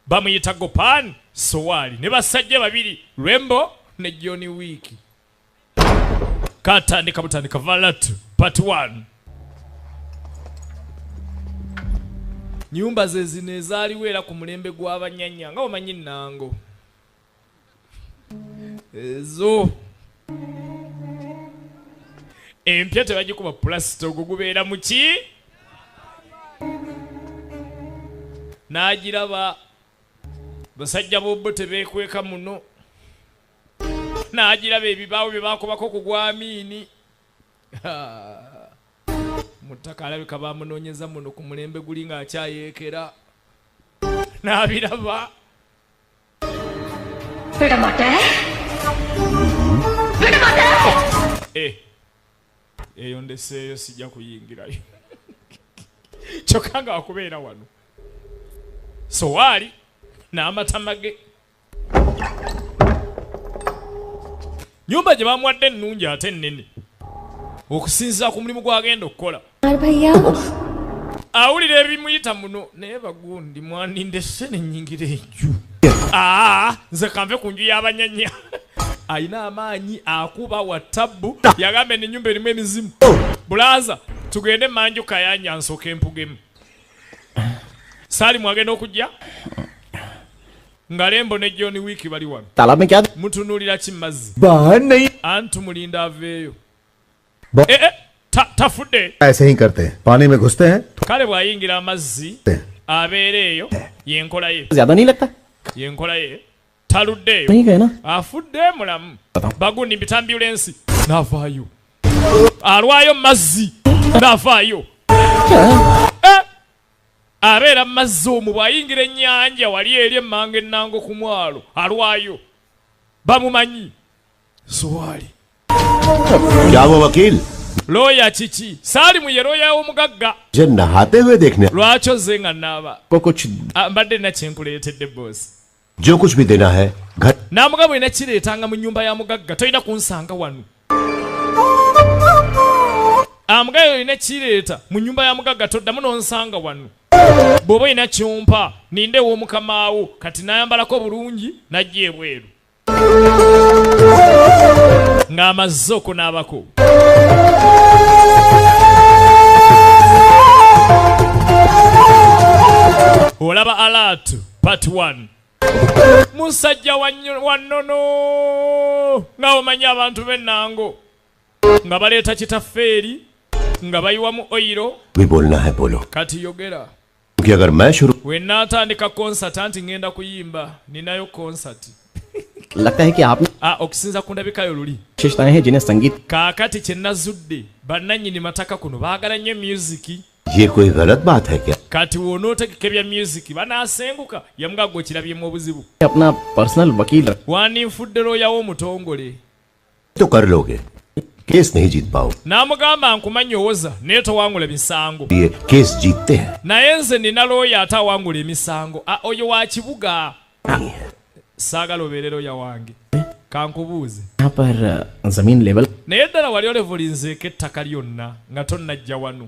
bamuyita Gopani Sowali ne basajja babiri Rembo ne Johnny Week. Katandika butandika Valatu part 1. Nyumba ze zino ezaaliwo era ku mulembe gw'abanyanya nga omanyi nango ezo empya tebagikuba pulasita ogwo gubeera mu ki n'agiraba basajja bobbo tebeekweka muno n'agiraba ebibaawo bye baakubako ku gwamiini Mutaka alabika bamunoonyeza muno ku mulembe guli ng'akyayeekera n'abiraba eyo ndeseeyo sijja kuyingirayo kyokka nga wakubeera wano Sowali n'amatama ge nyumba gye bamwadde ennungi ate ennene okusinziira ku mulimu gw'agenda okukola. Awulira ebimuyita muno naye bagundi mwandindese n'ennyingira enju nze kanve ku nju y'abanyanya ayina amaanyi akuba wa tabbu yagamba ennyumba erimu emizimu bulaza tugende manju kayanja nsooka empugemu saali mwagenda okujja nga Lembo ne Johnny Week bali wano mutunuulira ki mazzi antu mulinda aveeyo tafudde ऐसे ही करते हैं पानी में घुसते हैं kale bw'ayingira amazzi abeera eyo yenkola ye yenkola ye taluddeeyo afudde mulamu bagundi bitambulensi n'avaayo alwayo mazzi n'avaayo abeera mazzi omwo bw'ayingira ennyanja wali eri emmanga ennango ku mwalo alwayo bamumanyi Sowali Jabo wakil looya kiki Saalimu ye looya w'omugagga je nahate hue dekhne lwaki ozze nga naaba mbadde nina kyenkuleetedde boosi jo kuch bhi dena hai ghar n'amugabo ina kireetanga mu nnyumba ya mugagga tolina kunsanga wano amugayo ina kireeta mu nnyumba ya mugagga toddamu n'onsanga wano bw'oba ina kyompa ninde w'omukamaawo kati nayambalako bulungi najja ebweru ng'amazze okunaabako olaba Alert part 1 musajja wannono nga omanyi abantu b'ennango nga baleeta kitaffeeri nga bayiwamu oyiro bhi bolna hai bolo kati yogera ki agar main shuru when natandika concert anti ngenda kuyimba ninayo concert लगता है कि आपने okusinza ku ndabikayo luli विशेषताएं हैं जिन्हें संगीत kaakati kye nazudde bannannyini mataka kuno baagala nnyo musiki ye koi galat baat hai kya kati wonootegeka ebya musiki banaasenguka yamugagga okirabyemu obuzibu अपना पर्सनल वकील wandinfudde looya w'omutongole to kar loge case नहीं जीत पाओ n'amugamba nkumanyi owoza naye towangula misango ये केस जीतते हैं naye nze nina looya ate awangula emisango oyo wa kibuga saagala obeere looya wange kankubuuze यहाँ पर जमीन level naye ddala wali olevulinzeeko ettaka lyonna nga tonnajja wano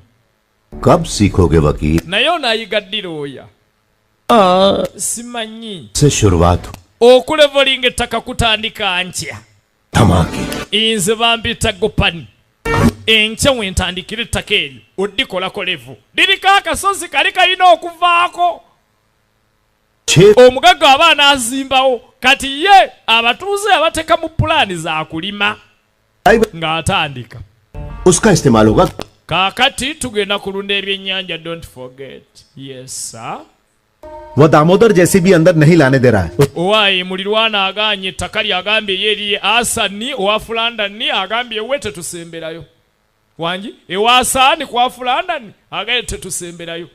कब सीखोगे वकील naye onaayiga ddi looya simanyi से शुरुआत हो okulevulinga ettaka kutandika ntya धमाके inze bambita gopani enkya wentandikira ettaka eryo oddikola levu liriko akasozi kali kalina okuvaako omugagga aba anazimbawo kati ye abatuuze abateeka mu pulaani za kulima ng'atandika उसका इस्तेमाल होगा kaakati tugenda kulunda ebyennyanja don't forget yes sir वो दामोदर जैसी भी अंदर नहीं लाने दे रहा है owaayi mulirwana agaanye ettaka lyagambye yeri asani owa fulandani agambye ewe tetusemberayo wangi ewa asaani kwa fulandani agambye tetusemberayo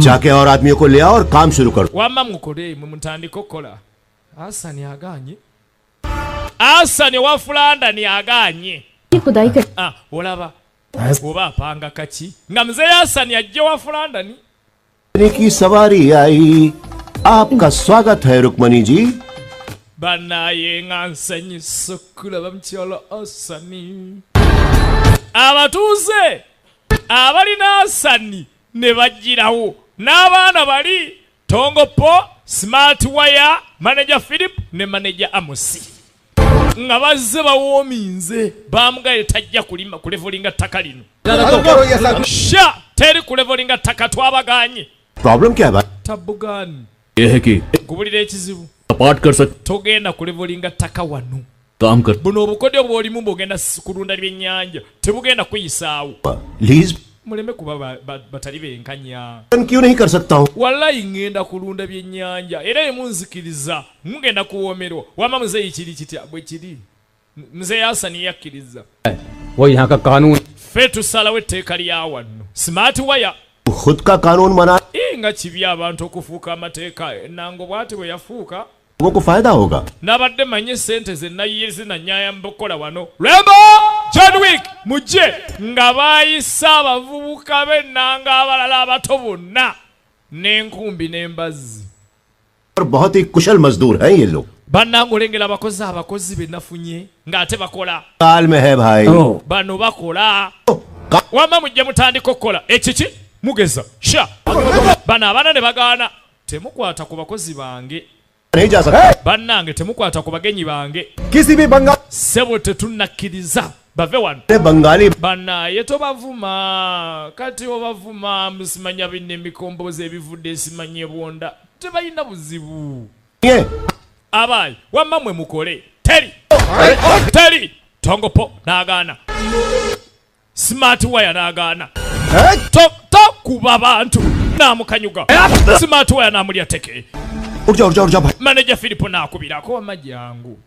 जाके और आदमियों को ले आओ और काम शुरू करो wamma mukole mwe mutandika okukola asani aganye asani owa fulandani aganye olaba oba apanga kaki nga mzee asani ajja wa fulandani की सवारी आई आपका स्वागत है रुक्मणी जी banaye nga nsanyusa okulaba mukyala asani abatuuze abalina asani ne bajjirawo n'abaana bali tongopo smart wire manager philip ne manager amosi nga bazze bawoominze bamugaye tajja kulima kulevolinga ttaka lino sha teri kulevolinga ttaka twabaganye problem क्या है भाई tabugani ये है कि kubulira ekizibu apart कर सकते togenda kulevolinga ttaka wano काम कर buno obukodyo bw'olimu bw'ogenda kulunda ebyennyanja tebugenda kuyisaawo lease muleme kuba batali benkanya क्यों नहीं कर सकता हूँ wallayi ngenda kulunda byennyanja era emunzikiriza mugenda kuwoomerwa wama muzeeyi kiri kitya bwe kiri muzeeyi asani yakkiriza वो यहाँ का कानून ffe tusalawo etteeka lya wano smart wire खुद का कानून बना nga kibi abantu okufuuka amateeka nango bwati bwe yafuuka लोगों को फायदा होगा nabadde manye sente zenayiye zinanyayamba okukola wano lembo john wick mujje nga baayisa abavubuka b'ennanga abalala abato bonna n'enkumbi n'embazzi और बहुत ही कुशल मजदूर हैं ये लोग bannange olengera abakozi be nafunye ng'ate bakola काल में है भाई bano bakola wamma mujje mutandika okukola ekiki mugeza sha bano abaana ne bagaana temukwata ku bakozi bange नहीं जा सकता bannange temukwata ku bagenyi bange किसी भी Bengal sebo tetunnakkiriza bave wano Bengali bannaye tobavuma kati obavuma musimanya binne emikomboozi ebivudde simanye bwonda tebalina buzibu abaayi wamma mwe mukole teri tongopo n'agaana smart wire n'agaana tokuba bantu namukanyuga smart wire namulya teke उठ जा भाई manager Filipo nakubirako amajyangu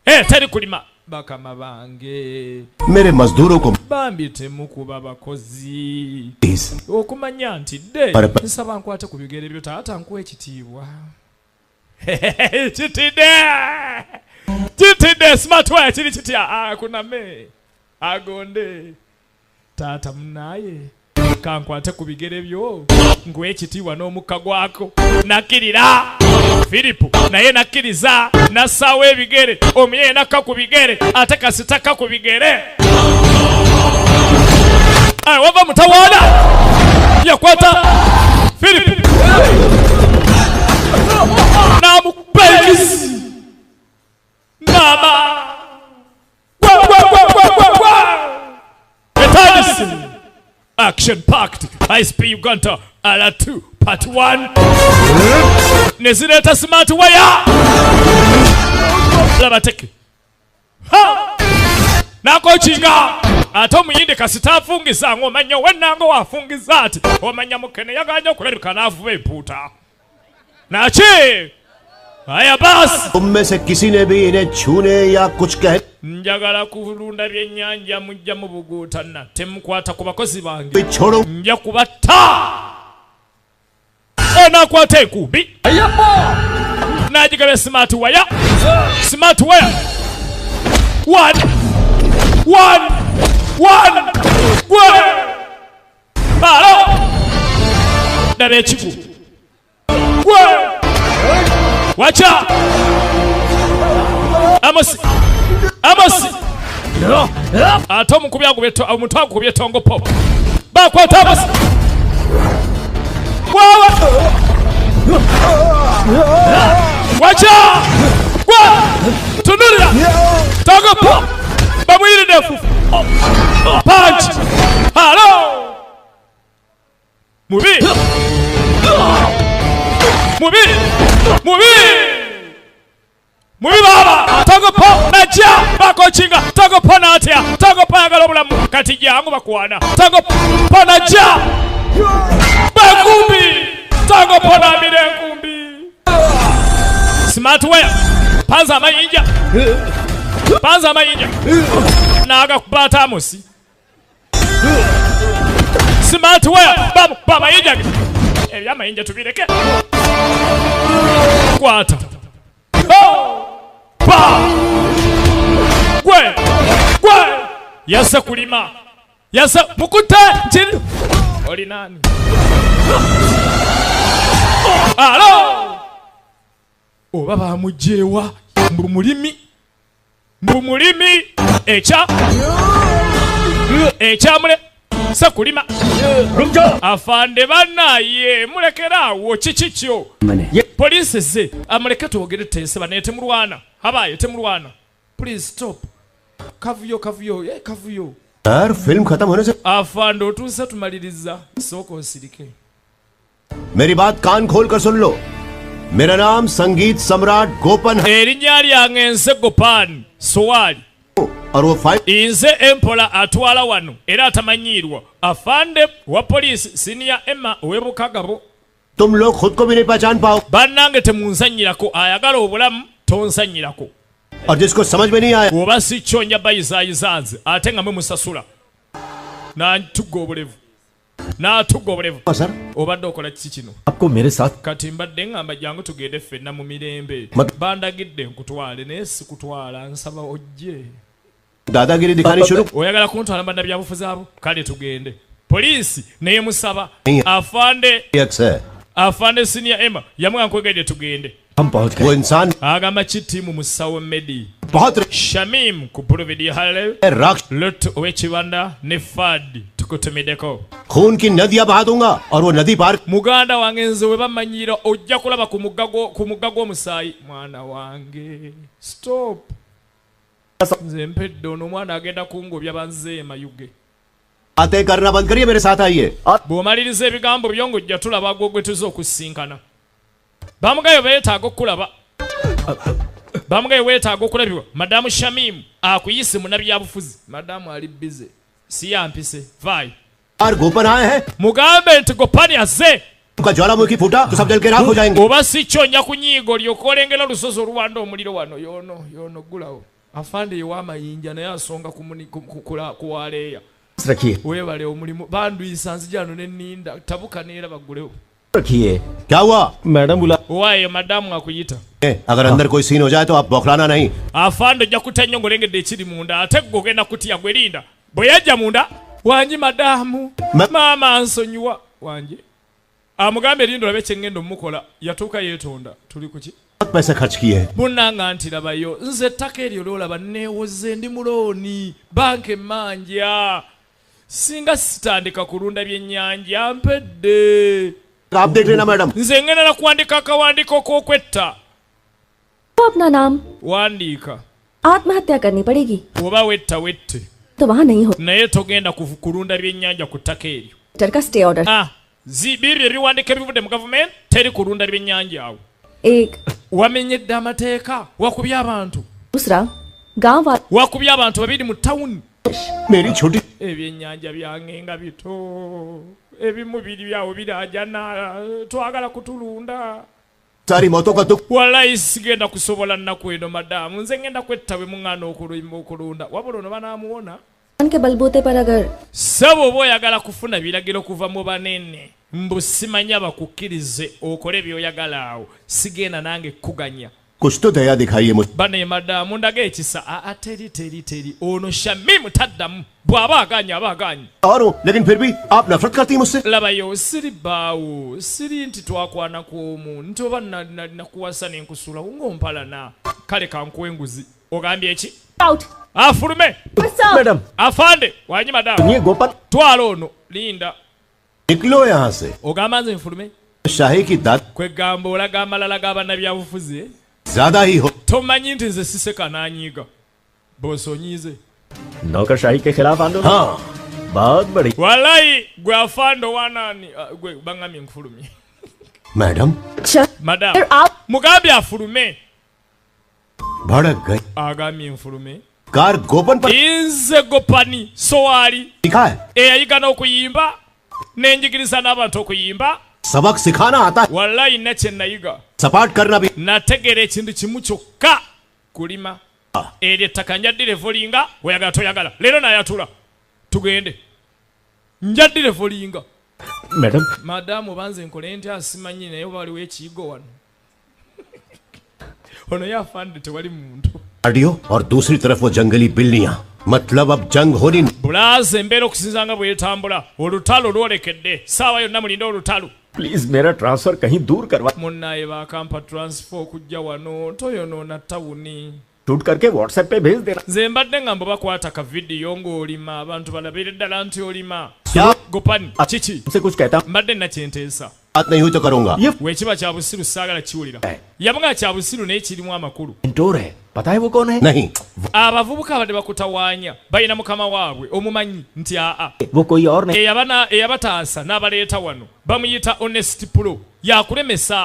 teri kulima bakama bange मेरे मजदूरों को bambi temukuba abakozi okumanya nti dde nsaba nkwate ku bigere byo taata nkuwa ekitiibwa kitidde smart wire kiri kitya akuname agonde taata munaye kankwate ku bigere byo nguwe ekitiibwa n'omukka gwako nakkirira Filipo naye nakkiriza nassaawo ebigere omuye nakka ku bigere ate kasitaka ku bigere wava mutawaana yakwata Filipo namubaikisi mama etandisi action packed ISP Uganda ala 2 part 1 nezireta smart wire labateke nakochinga ate omuyindi kasita afungiza ng'omanya wennango wafungiza ati omanya mukene yaganya okulabika n'avuba empuuta naki aya basi तुम में से किसी ने भी इन्हें छूने या कुछ कह njagala kulunda byennyanja mujja mubuguutana temukwata ku bakozi bange छोड़ो nja kubatta onakwata enkumbi nagigabe smart wire one balo daba ekigu wacha amosi ate omuntu agukubye tongopo bakwata amosi wacha tunulira tongopo kati jangu bakwana tango panaja bakumbi tango pona mire kumbi smart wear panza amayinja naga kubata musi smart wear ba mayinja ebya mayinja tubireke kwata pa gwe yasa kulima yasa mukuta chini oli nani alo oba bamujewa mbumulimi ekyamule sakulima afande banaye mulekerawo kikikyo polisi ze amuleke twogere tese banaye temulwana habaye temulwana please stop kavuyo यार फिल्म खत्म होने से afande otuusa tumaliriza sooka osirike मेरी बात कान खोल कर सुन लो मेरा नाम संगीत सम्राट गोपन है erinnya lyange nze Gopan Sowali और वो five nze empola atwala wano era atamanyirwa afande wa polisi senior Emma owebukagabo तुम लोग खुद को भी नहीं पहचान पाओ bannange temunzanyirako ayagala obulamu tonsanyirako और जिसको समझ में नहीं आया oba si kyonya bayizayiza nze ate nga mumusasula n'atugga obulevu sir obadde okola kiki kino आपको मेरे साथ kati mbadde ngamba jangu tugende ffenna mu mirembe bandagidde nkutwale naye sikutwala nsaba ojje दादागिरी दिखानी शुरू oyagala kuntwala bannabyabufuzi abo kale tugende poliisi naye musaba afande senior Emma yamugamba nkwegedde tugende हम पहुंच वो इंसान agamba kitimu musawo medi बहुत Shamim ku Providi Hale राक्ष Lot owekibanda ne Fad tukutumideko खून की नदियां बहा दूंगा और वो नदी पार muganda wange nze we bamanyira ojja kulaba ku mugga gw'omusaayi mwana wange stop nze mpedde ono omwana agenda kungobya banze mayuge बातें करना बंद करिए मेरे साथ आइए bw'omaliriza ebigambo byo ng'ojja tulaba gwe tuza okusinkana bamugayo beetaaga okulaba bamugayo weetaaga okulabibwa madamu Shamim akuyise munabyabufuzi madamu ali bize si yampise vai और गोपन आए हैं mugambe nti Gopani azze उनका ज्वालामुखी फूटा तो सब जल के राख हो जाएंगे oba si kyonya ku nyiigo olyoka olengera olusozi oluwanda omuliro wano yono gulawo afande yewamayinja naye asonga kuwaleeya रखिए weebale omulimu banduyisa nzijano neninda tabuka neera bagulewo रखिए क्या हुआ मैडम बुला waayo madamu akuyita अगर अंदर कोई सीन हो जाए तो आप बौखलाना नहीं afande ojja kutya nnyo ng'olengedde ekiri munda ate gwe ogenda kutya gwerinda bwe yajja munda wangi madamu maama nsonyiwa wangi amugambe erinda olabe kyengenda omukola yatuuka yeetonda tuli kuki पैसे खर्च किए munnanga nti labayo nze ettaka eryo lyolaba neewoze ndi mulooni banka emmanja singa sitandika kulunda byennyanja mpedde आप देख लेना madam nze ngenda na kuwandika akawandiiko k'okwetta तो अपना नाम wandiika आत्महत्या करनी पड़ेगी oba wetta wette तो वहाँ नहीं हो naye togenda kulunda byennyanja ku ttaka eryo letter का stay order bibyo ebiwandiika ebivudde mu gavumenti teri kulunda byennyanja awo एक wamenyedde amateeka wakubye abantu दूसरा गांव वाला wakubye abantu babiri mu tawuni मेरी छोटी ebyennyanja byange nga bito ebimu biri byawo biraajana twagala kutulunda सारी मौतों का दुख wallahi sigenda kusobola nnaku eno madamu nze ngenda kwetta bwe muŋŋaana okulunda wabula ono banaamuwona के बलबूते पर अगर saba oba oyagala kufuna biragiro kuva mu banene mbu simanya bakukkirize okole by'oyagala awo sigenda nange kuganya कुछ तो दया दिखाइए मुझे bane madamu ndaga ekisa teri ono Shamimu taddamu bw'aba aganye aba aganye और हूँ लेकिन फिर भी आप नफरत करती हैं मुझसे labayo siri baawo siri nti twakwanako omu nti oba nakuwasa nenkusula ng'ompalana kale kankuwa enguzi ogambye eki afulume madam afande wanyi madamu ये गोपाल twala ono linda निकलो यहाँ से ogamba nze nfulume शाही की दात kwegamba olaga amalala g'abannabyabufuzi ज्यादा ही हो tomanyi nti nze siseka nanyiiga bosonyize नौकरशाही के खिलाफ आंदोलन हाँ बहुत बड़ी wallahi gwe afando wanani gwe bangamye nkufulumye madam madamu mugambye afulume भड़क गई agambye nfulume कार गोपन पर inze gopani soali लिखा है eyayigana okuyimba nenjigiriza n'abantu okuyimba सबक सिखाना आता है wallahi nakye nayiga सपाट करना भी nategeera ekintu kimu kyokka kulima eryo ettaka njaddire volinga oyagala toyagala leero nayatula tugende njaddire volinga madam madamu banze nkole ntya simanyi naye waliwo ekiyigo wano ono yafande tewali muntu audio और दूसरी तरफ वो जंगली बिल्लियां मतलब अब जंग होनी bulaze embeera okusinza nga bwetambula olutalo lwolekedde saawa yonna mulinde olutalo please मेरा ट्रांसफर कहीं दूर करवा munnaye bakampa transfer okujja wano toyonoona tawuni shoot करके व्हाट्सएप पे भेज देना nze mbadde nga mbakwata ka vidiyo ng'olima abantu balabire ddala nti olima gopani kiki से कुछ कहता mbadde nakyenteesa बात नहीं हुई तो करूंगा wekiba kya busiru saagala kiwulira yabanga kya busiru naye kirimu amakulu इंटोर है पता है वो कौन है नहीं abavubuka abadde bakutawaanya balina mukama waabwe omumanyi nti aa वो कोई और नहीं eyabataasa n'abaleeta wano bamuyita honest pro yakulemesa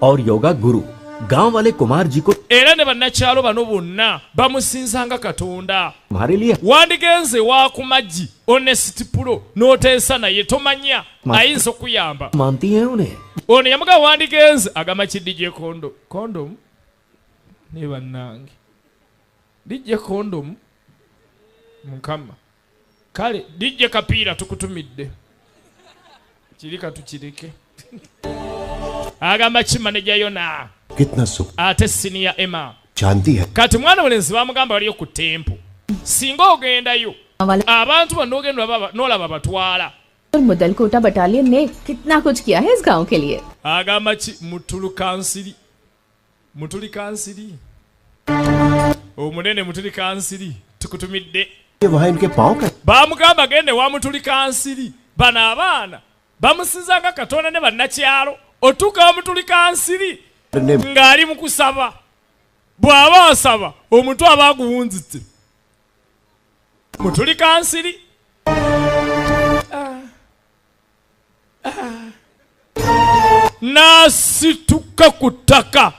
और योगा गुरु गांव वाले कुमार जी को era ne bannakyalo bano bonna bamusinzanga katonda हमारे लिए wandigenze wakumagi honest pro n'oteesa naye tomanya ayinza okuyamba मानती हैं उन्हें ono yamuga wandigenze agamba ki DJ kondom ne bannange DJ kondom mukama kale DJ kapiira tukutumidde kirika tukireke agamba ki manager yona कितना सुख ate siniya Emma जानती है kati mwana mulenzi bamugamba waliyo ku tempo singa ogendayo abantu banogenda n'olaba batwala मुदल कोटा बटालियन ने कितना कुछ किया है इस गांव के लिए agamba ki mutulikansiri omunene mutulikansiri tukutumidde ये वहाँ इनके पाँव का bamugamba gende wa mutulikansiri bano abaana bamusinzanga katonda ne bannakyalo otuuka wa mutulikansiri ng'ali mu kusaba bw'aba asaba omutwe aba aguwunzitse mutulikansiri nasituka ku ttaka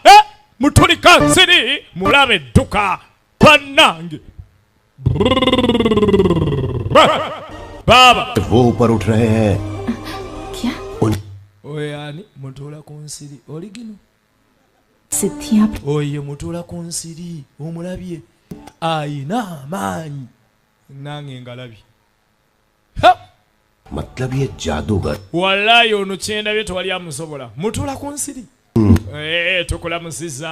mutulikansiri mulaba edduka bannange baba वो ऊपर उठ रहे हैं क्या oyani mutuula ku nsiri oligino सिद्धियां oye mutuula ku nsiri omulabye ayina amaanyi nange ngalabye मतलब ये जादूगर wallayi ono kyendabye tewali amusobola mutuula ku nsiri tukulamusiza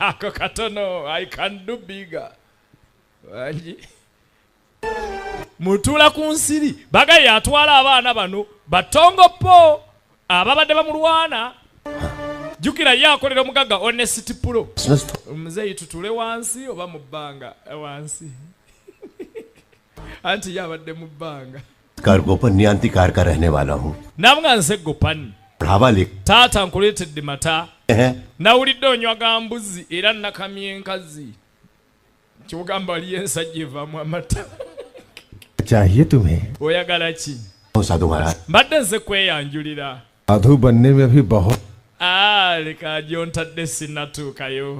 ako katono I can do bigger wangi mutuula ku nsiri bagaye atwala abaana bano batongopo ababadde bamulwana jukira yakolera omugagga honest pro omuzeeyi tutule wansi oba mu bbanga wansi anti yabadde mu bbanga car गोपन नियांति कार का रहने वाला हूँ namuga nze gopani बढ़ावा लिख taata nkuleetedde mata है nawulidde onywaga mbuzi era nakamya enkazi kyogamba waliyo ensajja evaamu amata चाहिए तुम्हें oyagala ki साधु महाराज mbadde nze kweyanjulira साधु बनने में भी बहुत leka gyontadde sinnatuukayo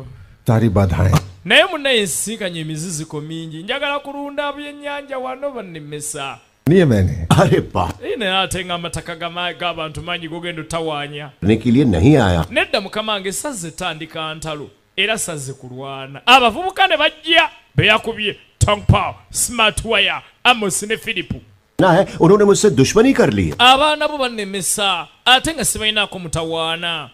सारी बाधाएं naye munnaye nsinkanye emiziziko mingi njagala kulunda byennyanja wano bannemesa नहीं है मैंने अरे बाप naye ate nga amataka g'abantu mangi gogenda otawaanya करने के लिए नहीं आया nedda mukama wange sazze tandika ntalo era sazze kulwana abavubuka ne bajja beyakubye tongpow smartwire amos ne philipu ना है उन्होंने मुझसे दुश्मनी कर ली abaana bo bannemesa ate nga sibalinaako mutawaana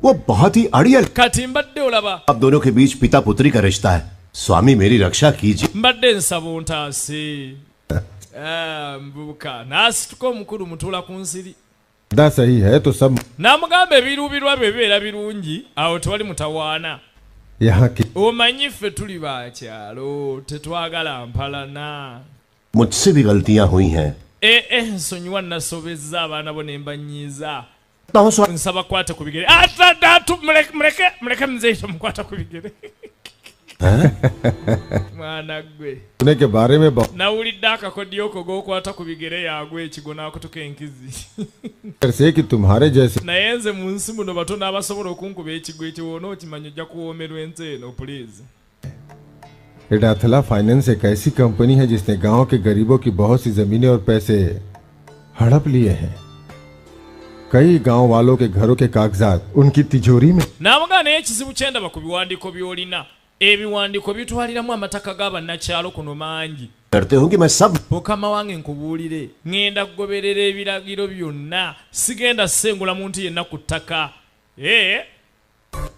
वो बहुत ही अड़ियल kati mbadde olaba अब दोनों के बीच पिता पुत्री का रिश्ता है स्वामी मेरी रक्षा कीजिए mbadde nsaba ontaase mbubuka n'asituka omukulu mutuula ku nsiri दा सही है तो सब n'amugamba ebiruubirwa bye bibeera birungi awo tewali mutawaana यहाँ की omanyi ffe tuli bakyalo tetwagala mpalana मुझसे भी गलतियां हुई हैं nsonyiwa nasobezza abaana bo ne mbanyiiza तो स्वा- nsaba kwata ku bigere muleke muzeeyi tomukwata ku bigere mwana gwe होने के बारे में बहुत nawulidde akakodyo ko g'okwata ku bigere yaagwa ekigo n'akutuka enkizi से कि तुम्हारे जैसे naye nze mu nsi muno batono abasobola okunkuba ekigo ekyo woona okimanyi ojja kuwoomerwa ensi eno puliizi इडाथला फाइनेंस एक ऐसी कंपनी है जिसने गांव के गरीबों की बहुत सी जमीनें और पैसे हड़प लिए हैं। कई गांव वालों के घरों के कागजात उनकी तिजोरी में। नाmuga n'ekizibu kyendaba ku biwandiiko by'olina ebiwandiiko bitwaliramu amataka g'abannakyalo kuno mangi. करते हो कि मैं सब mukama wange nkubuulire ngenda kugoberera ebiragiro byonna sigenda sengula muntu yenna ku ttaka.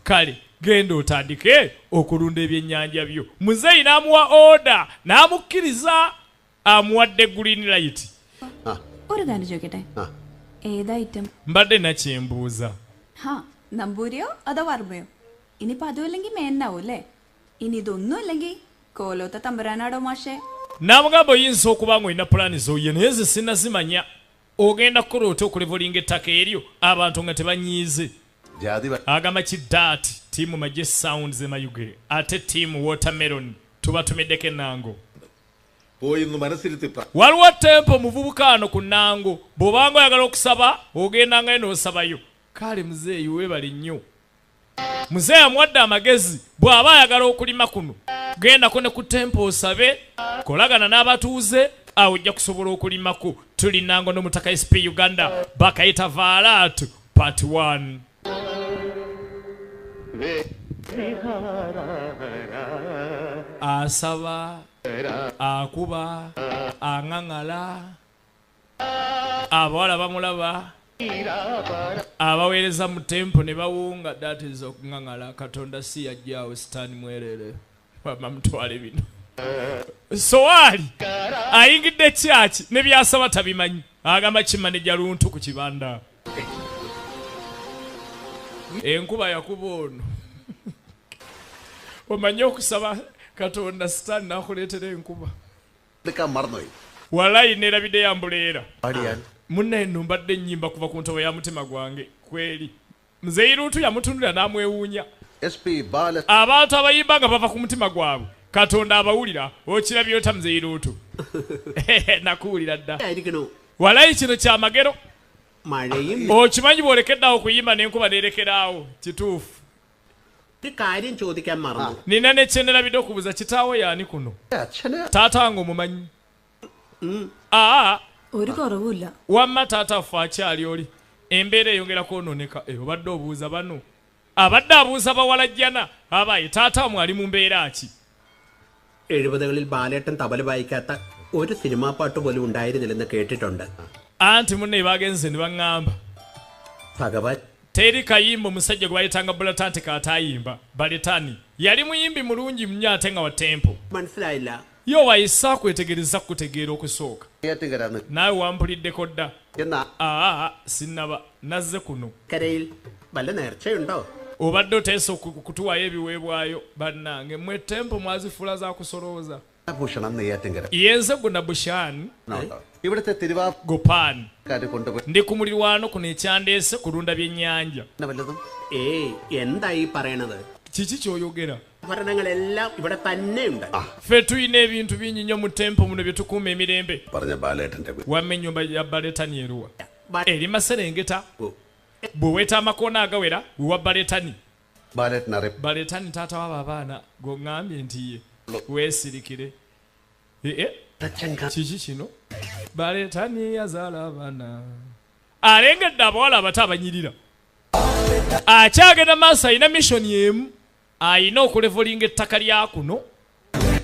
Kale genda otandike okulunda ebyennyanja byo. Muzeeyi n'amuwa oda n'amukkiriza amuwadde green light. ഒരു കാര്യം ചോദിക്കട്ടെ, ഏത് item? mbadde nakyembuuza. നമ്പൂരിയോ അതോ വർമ്മയോ? ഇനിയിപ്പോ അതുമില്ലെങ്കിൽ മേന്നാവും അല്ലേ? ഇനി ഇതൊന്നും അല്ലെങ്കിൽ കോലോത്ത തമ്പുരാനാടോ മാഷേ? Namugamba oyinza okuba ng'olina pulaani z'oye naye ze sinnazimanya. Ogenda kukola otya okulevolinga ettaka eryo abantu nga tebanyiize? Agamba kiddaati tiimu Magye Sounds Mayuge ate tiimu Watermelon tubatumiddeko ennango. Waliwo tempo muvubuka ano ku nnango, bw'obanga oyagala okusaba ogendangayo n'osabayo. Kale muzeeyi weebale nnyo. Muzeeyi amuwadde amagezi, bw'aba ayagala okulima kuno gendako ne ku tempo osabe, kolagana n'abatuuze awo ojja kusobola okulimako. Tuli nnango n'Omutaka SP Uganda bakayita Vaalaatu Part 1. Asaba, akuba, aŋŋaŋala, abawala bamulaba, abaweereza mu tempo ne bawunga. That is okuŋŋaŋala. Katonda si yajjaawo sitaani mwerere wama mutwale bino. Sowaali ayingidde kyaki ne byasaba tabimanyi. Agamba kimaneja luntu ku kibanda. Enkuba yakuba ono. Omanyi okusaba Katonda sitaani n'akuleetera enkuba. Walayi neerabidde yambuleera. Munne nno mbadde nnyimba kuva ku ntobo ya mutima gwange. Kweri Muzeeyi Luutu yamutundira n'amwewuunya. Abantu abayimba nga bava ku mutima gwabwe Katonda abawulira. Okirabye ota Muzeeyi Luutu? Nakuwulira dda. Walayi kino kyamagero. Okimanyi bw'olekeddeawo okuyimba n'enkuba n'erekeraawo. Kituufu. Nina ne kye nerabidde okubuuza, kitaawo y'ani kuno? Taata wange omumanyi? ഒരു കുറവുമില്ല. Wamma taata waffe akyali oli. Embeera eyongera kwonooneka. Obadde obuuza bano. Abadde abuuza bawalajjana. Abaye taata wamwe ali mu mbeera ki? 70കളിൽ ബാലേട്ടൻ തബല വായിക്കാത്ത ഒരു സിനിമാ പാട്ട് പോലും ഉണ്ടായിരുന്നില്ലെന്ന് കേട്ടിട്ടുണ്ട്. Anti munne bagenze ne baŋŋamba. ഭഗവത് Teri kayimbo musajja gwe bayitanga Bulatante kaatayimba. Baletani yali muyimbi mulungi nnyo ate nga wa tempo. മനസ്സിലായില്ല. Yo wayisa kwetegereza kutegeera okusooka. Naawe wampuliddeko dda. Sinnaba nazze kuno. കരയിൽ വല്ല നേർച്ചയുണ്ടോ? Obadde oteesa okutuwayo ebiweebwayo bannange mmwe tempo mwazifuula za kusolooza. Yenze guna Bushan Gopan ndi ku mulirwano kuno ekyandeese kulunda byennyanja. എന്തായി പറയണത്? Kiki kyoyogera? ഭരണങ്ങളെല്ലാം ഇവിടെ തന്നെയുണ്ട്. Ffe tulina ebintu bingi nnyo mu tempo muno bye tukuuma emirembe. Wamma ennyumba ya Baletani eruwa? Eri Maserengeta. Bwe weeta amakoona agawera wa Baletani. Baletani taata w'abo abaana g'oŋŋambye nti ye weesirikire. Kiki kino? Baletani yazaala abaana. Alengedde abawala abato abanyirira. Akyagenda maaso alina missoni emu. Ayina okulevolinga ettaka lya kuno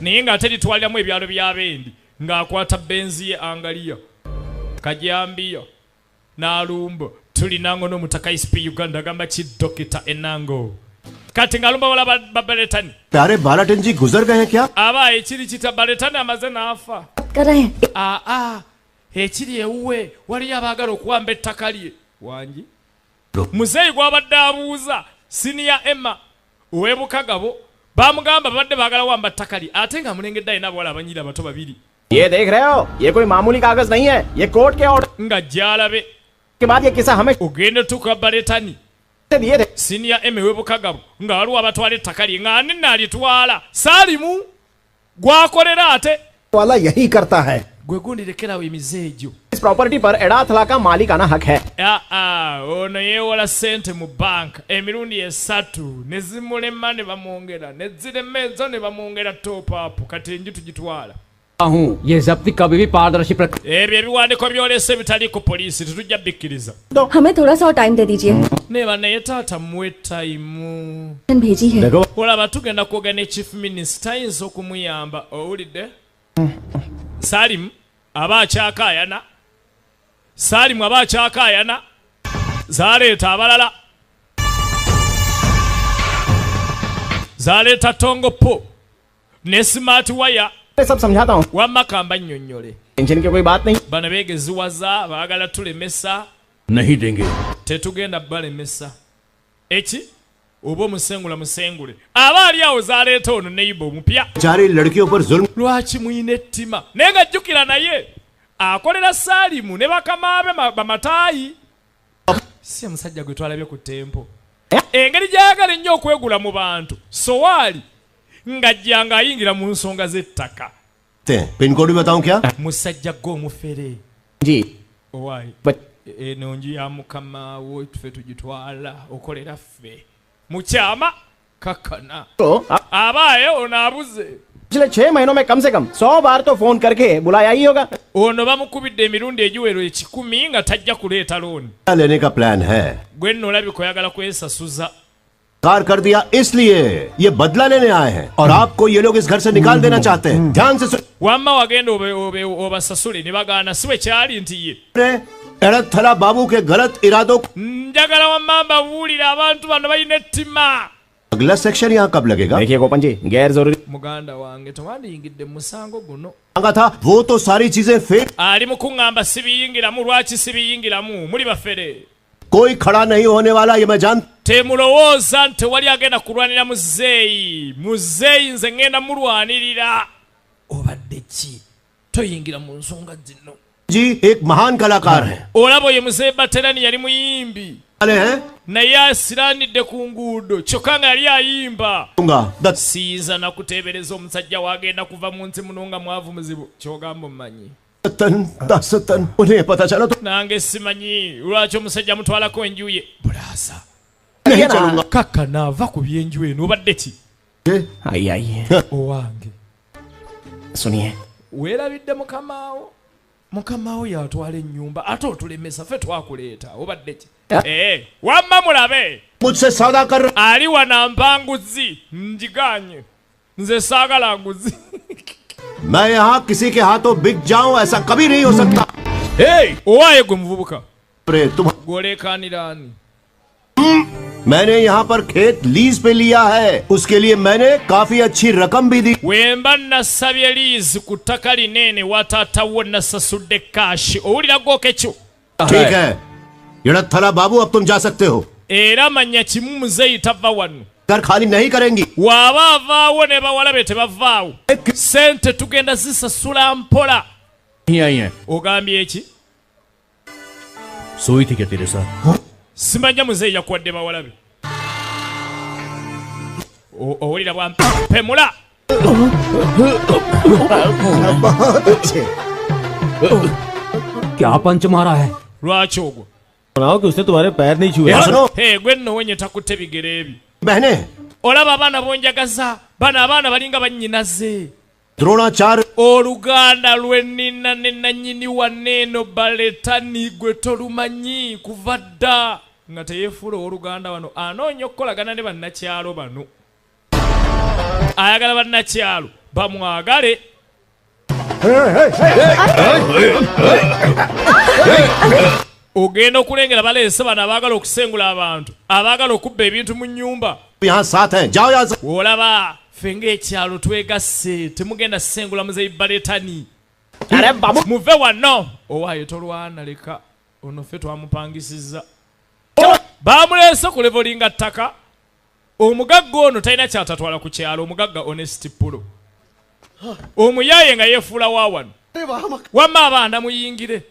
naye ng'ate litwaliramu ebyalo by'abendi ng'akwata benzi ye Angaliya, Kajambiya n'alumba. Tuli nango n'Omutaka SP Uganda agamba ki Dokita Enango. Kati ng'alumba wala Baletani. प्यारे बालाटन जी गुजर गए हैं क्या? Aba ekiri kita Baletani amaze n'afa. Ekiri ewuwe waliyo abaagala okuwamba ettaka lye. Wangi Muzeeyi gw'abadde abuuza Senior Emma ow'ebukagabo bamugamba babadde baagala wamba ttaka lye ate nga mulengedde alina abawala abanyiri abato babiri. ये देख रहे हो, ये कोई मामूली कागज नहीं है, ये कोर्ट के ऑर्डर nga jjalabe के बाद ये किस्सा हमें ogenda tuka Baletani दिए थे. Senior Emma ow'ebukagabo nga waliwo abatwala ettaka lye nga nina alitwala saalimu gwakolera ate वाला यही करता है. gwe gundi lekerawo emizeejo. इस प्रॉपर्टी पर एड़ाथला का मालिकाना हक है. Ono yeewola sente mu banka emirundi 3 ne zimulema ne bamwongera ne zirema ezo ne bamwongera top up kati enju tugitwala. हूँ ये जब्ती कभी भी पारदर्शी ebyo ebiwandiiko byolese bitali ku poliisi tetujja bikkiriza. हमें थोड़ा सा और टाइम दे दीजिए. Neba naye taata muwe tayimu. भेजी है. Olaba tugenda kwogera ne chief minister ayinza okumuyamba owulidde. Salimu aba akyakaayana. Salimu aba akyakaayana. Zaleeta abalala. Zaleeta tongopo ne smart wire. सब समझाता हूँ. Wamma kamba nnyonnyole. टेंशन की कोई बात नहीं. Bano beegeziwaza baagala tulemesa. नहीं देंगे. Tetugenda balemesa. Eki oba omusengula musengule. Aba ali awo zaleeta ono neighbor omupya. चारी लड़कियों पर जुल्म. Lwaki muyina ettima? Naye nga jjukira naye akolera Salimu ne bakama be bamataayi. Si omusajja gwe twalabye ku tempo. Engeri gy'ayagala ennyo okwegula mu bantu sowaali ng'ajjanga ayingira mu nsonga z'ettaka. Pin code भी बताऊं क्या? Musajja gw'omufere. जी. Owaayi. Eno nju ya mukama wo ffe tugitwala okolera ffe. Mukyama kakana. Abaaye ono abuze. पिछले 6 महीनों में कम से कम 100 बार तो फोन करके बुलाया ही होगा. Ono bamukubidde emirundi egiwero 10 nga tajja kuleeta looni. लेने का प्लान है. Gwe nno olabika oyagala kwesasuza. Car कर दिया इसलिए ये बदला लेने आए हैं और आपको ये लोग इस घर से निकाल देना चाहते हैं. ध्यान से Wamma wagenda obasasule ne bagaana si bwe kyali nti ye. एड़थला बाबू के गलत इरादों. Njagala wamma mbabuulira abantu bano balina ettima. अगला सेक्शन यहाँ कब लगेगा? देखिए गोपन जी गैर जरूरी. Muganda wange tewandiyingidde mu musango guno. था वो तो सारी चीजें fake. Ali mu kuŋŋamba sibiyingiramu lwaki sibiyingiramu muli bafere. कोई खड़ा नहीं होने वाला ये मैं जानता. Temulowooza nti tewali agenda kulwanira muzeeyi. Muzeeyi nze ngenda mulwanirira. Obadde ki? Toyingira mu nsonga zino. जी एक महान कलाकार है. Olaba oyo Muzeeyi Baterani yali muyimbi. Naye asiraanidde ku nguudo kyokka nga yali ayimba. Siyinza nakuteebereza omusajja wagenda kuva mu nsi muno nga mwavu muzibu kyogamba omumanyi. Nange simanyi lwaki omusajja mutwalako enju ye. Bulaasa. Kaka naava ku byenju eno obadde ki? Owange. सुनिए. Weerabidde mukamaawo. Mukamaawo yatwala ennyumba ate otulemesa ffe twakuleeta obadde ki? Wamma mulabe. मुझसे सौदा कर. Ali wana mpanguzi njiganye. Nze saagala nguzi. मैं यहाँ किसी के हाथों बिक जाऊं ऐसा कभी नहीं हो सकता. Owaye gwe muvubuka. तुम Golekanira ani? मैंने यहाँ पर खेत लीज पे लिया है. उसके लिए मैंने काफी अच्छी रकम भी दी. Wemba nasabye liizi ku ttaka linene wataatawo nasasudde kaashi. Owulira gwokekyo? ठीक है एड़थला बाबू अब तुम जा सकते हो. Era manya kimu Muzeeyi tava wano. घर खाली नहीं करेंगी. Waba avaawo ne bawala be tebavaawo. Sente tugenda zisasula mpola. Ogambye eki? सोई थी क्या तेरे साथ? Simanya Muzeeyi yakuwadde bawala be. Owulira bwampemula. क्या पंच मारा है? Lwaki ogwo? सुनाओ कि उसने तुम्हारे पैर नहीं छुए. Gwe nno wenye takutte bigere ebyo. बहने. Olaba abaana bonjagaza. Bano abaana balinga bannyinaze. Dronacharya. Oluganda lwennina ne nannyini wanneeno Baletani gwe tolumanyi kuva dda nga teyeefuula oluganda wano anoonya okukolagana ne bannakyalo bano. Ayagala bannakyalo bamwagale. Ogenda okulengera baleese bano abaagala okusengula abantu abaagala okubba ebintu mu nnyumba. Olaba ffe ng'ekyalo twegasse temugenda sengula Muzeeyi Baletani. Muve wano. Owaaye tolwana leka ono ffe twamupangisizza. Baamuleese ku levolinga ttaka. Omugagga ono talina kyatatwala ku kyalo omugagga Honest Pulo. Omuyaaye nga yeefuula wa wano. Wamma abaana muyingire.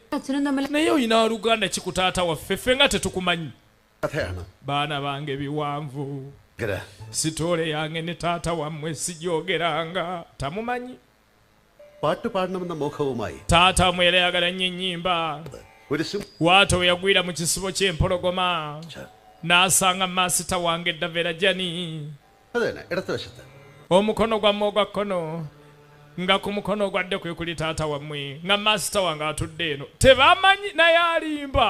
Naye oyina Luganda kikutaata waffe ffe nga tetukumanyi. Baana bange biwanvu. Sitole yange ne taata wammwe sijoogeranga tamumanyi. പാട്ട് പാടണമെന്ന മോഹവുമായി taata wamwe yayagala nnyo ennyimba waata we yagwira mu kisibo ky'empologoma n'asanga maasita wange Davera Jani omukono gwammwe ogwa kkono nga ku mukono ogwadde kwe kuli taata wammwe nga maasita wange atudde eno tebamanyi naye alimba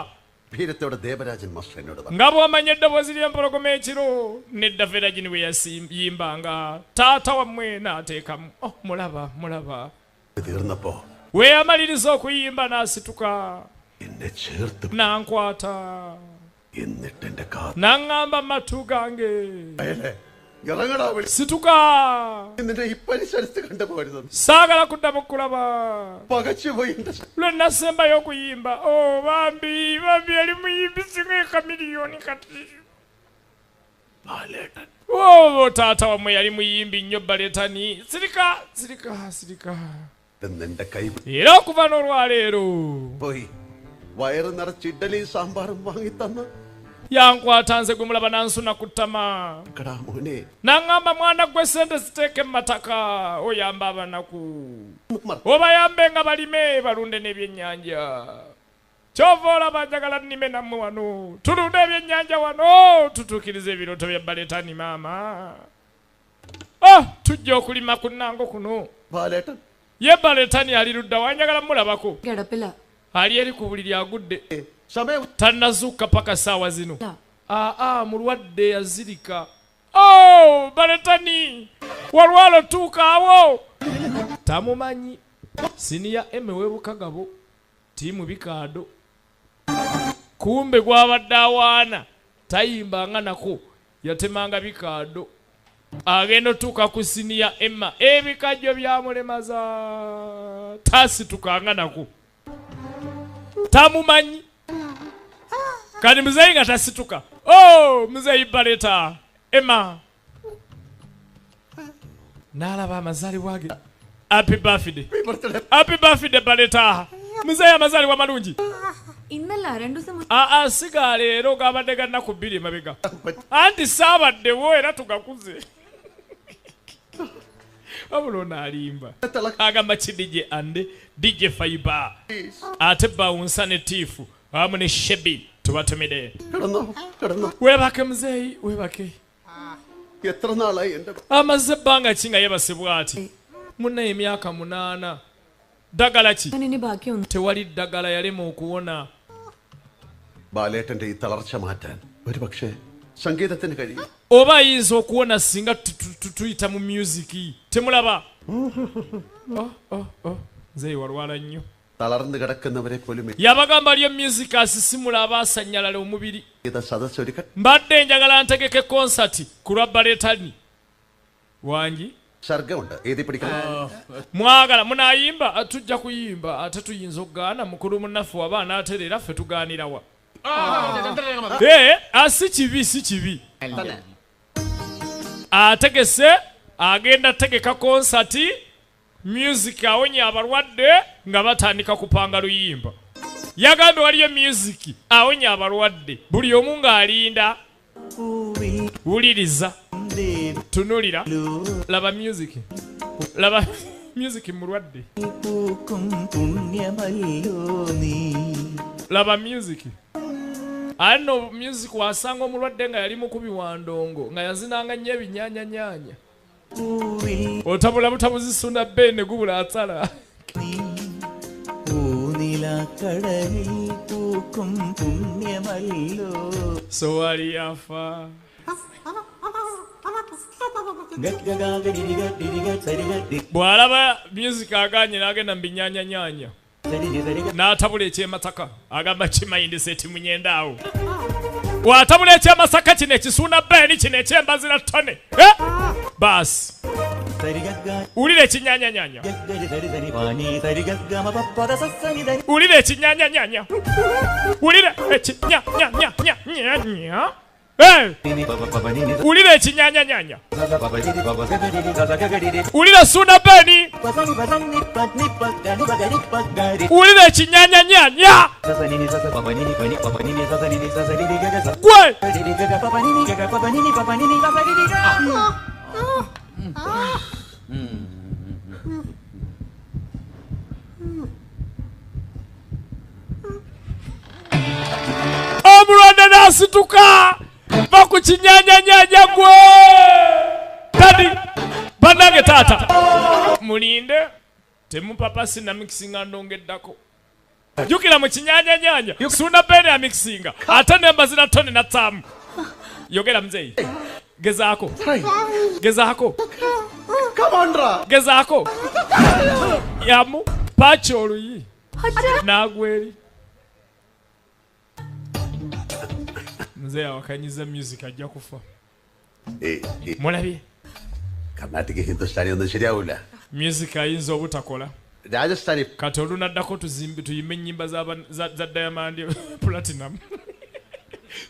nga bw'omanya eddoboozi ly'empologoma ekiro ne Davera Jani we yayimbanga taata wammwe n'ateekamu mulaba we yamaliriza okuyimba n'asituka n'ankwata n'aŋŋamba matu gange situka saagala kuddamu kulaba lwe nasembayo okuyimba bambi yali muyimbi singa ekamiliyoni kati taata wammwe yali muyimbi nnyo baletani sirika era okuva n'olwaleero വയറ് നിറച്ച് ഇഡ്ഡലിയും സാമ്പാറും വാങ്ങി തന്ന yankwata nze gwe mulaba nansuna ku ttama n'aŋŋamba mwana gwe sente ziteeke mu mataka oyamba abanaku obayambe nga balime balunde n'ebyennyanja kyova olaba njagala nnime nammwe wano tulunde ebyennyanja wano tutuukirize ebirooto bya baletani maama tujja okulima ku nnango kuno ye baletani ali ludda wanjagala mulabako ali eri ku buliri agudde tannazuuka paka saawa zino mulwadde yazirika baletani walwalo tuuka awo tamumanyi siniya webukagabo tiimu bikaado kumbe gwabadde awaana tayimbanga nako yatemanga bikaado agenda otuuka ku siniya ebikajjo byamulemaza tasitukanga nako tamumanyi kani muzeyi nga tasituka muzeyi baleta n'alaba amazaalibwa ge happy birthday baleta muzeyi amazaalibwa malungi siga leero gabadde ga nnaku 2 emabega anti saabaddewo era tugakuze wabula onaalimba agamba ki DJ ande DJ Fiber ate bawunsa ne tiifu wamu ne shebi tubatumide webake muzeeyi webake amaze ebbanga ki nga yebasibwa ati munnaye emyaka 8 ddagala ki tewali ddagala yalema okuwona ബാലേട്ടന്റെ ഈ തളർച്ച മാറ്റാൻ ഒരുപക്ഷെ സംഗീതത്തിന് കഴിയും oba ayinza okuwona singa tuyita mu musiki temulaba nzeeyi walwala nnyo തളർന്നു കിടക്കുന്നവരെ പോലും yabagamba lyo music asisimula abaasanyalala omubiri mbadde njagala ntegeke konsati ku lwa baletani wangi സർഗമുണ്ട് ഏതി പിടിക്കണം mwagala munayimba tujja kuyimba ate tuyinza okugaana mukulu munnaffe waba anaaterera ffe tugaanirawa si kibi ategese agenda tegeka konsati music awonye abalwadde nga batandika kupanga luyimba yagambe waliyo music awonye abalwadde buli omu ng'alinda wuliriza tunulira laba music mulwadde laba music ano music wasanga omulwadde nga yali mukubi wa ndongo nga yazinanga nnyo ebinyaanyanyanya otabula butabuzisunda bene gubula atsala so wali yafa bw'alaba music aganye n'agenda mu binyaanyanyanya n'atabula ekyemataka agamba kimayindiseti munyendaawo watabula ekyemasaka kino ekisuuna beni kino ekyembazira ttone baasi ulira ekinyanyanyanya ulira ekinyanyanyanya ulira ekinyanyanyanya ulira ekinyanyanyanya ulira suuna beni ulira ekinyanyanyanya gwe basituka baku kinyanyanyanya gwe tadi banange tata mulinde temupapasi na mixinga ndongeddako jukira mu kinyanyanyanya suna bene ya mixinga ate nemba zina toni na tamu yogera mzee gezaako gezaako gezaako yamu pacho oluyi nagweri mzee awakanyiza music ajja kufa mulabye Karnataka Hindustani onda shiryaula music ayinza obutakola Rajasthani kati olunaddako tuyimbe ennyimba za Diamond Platinum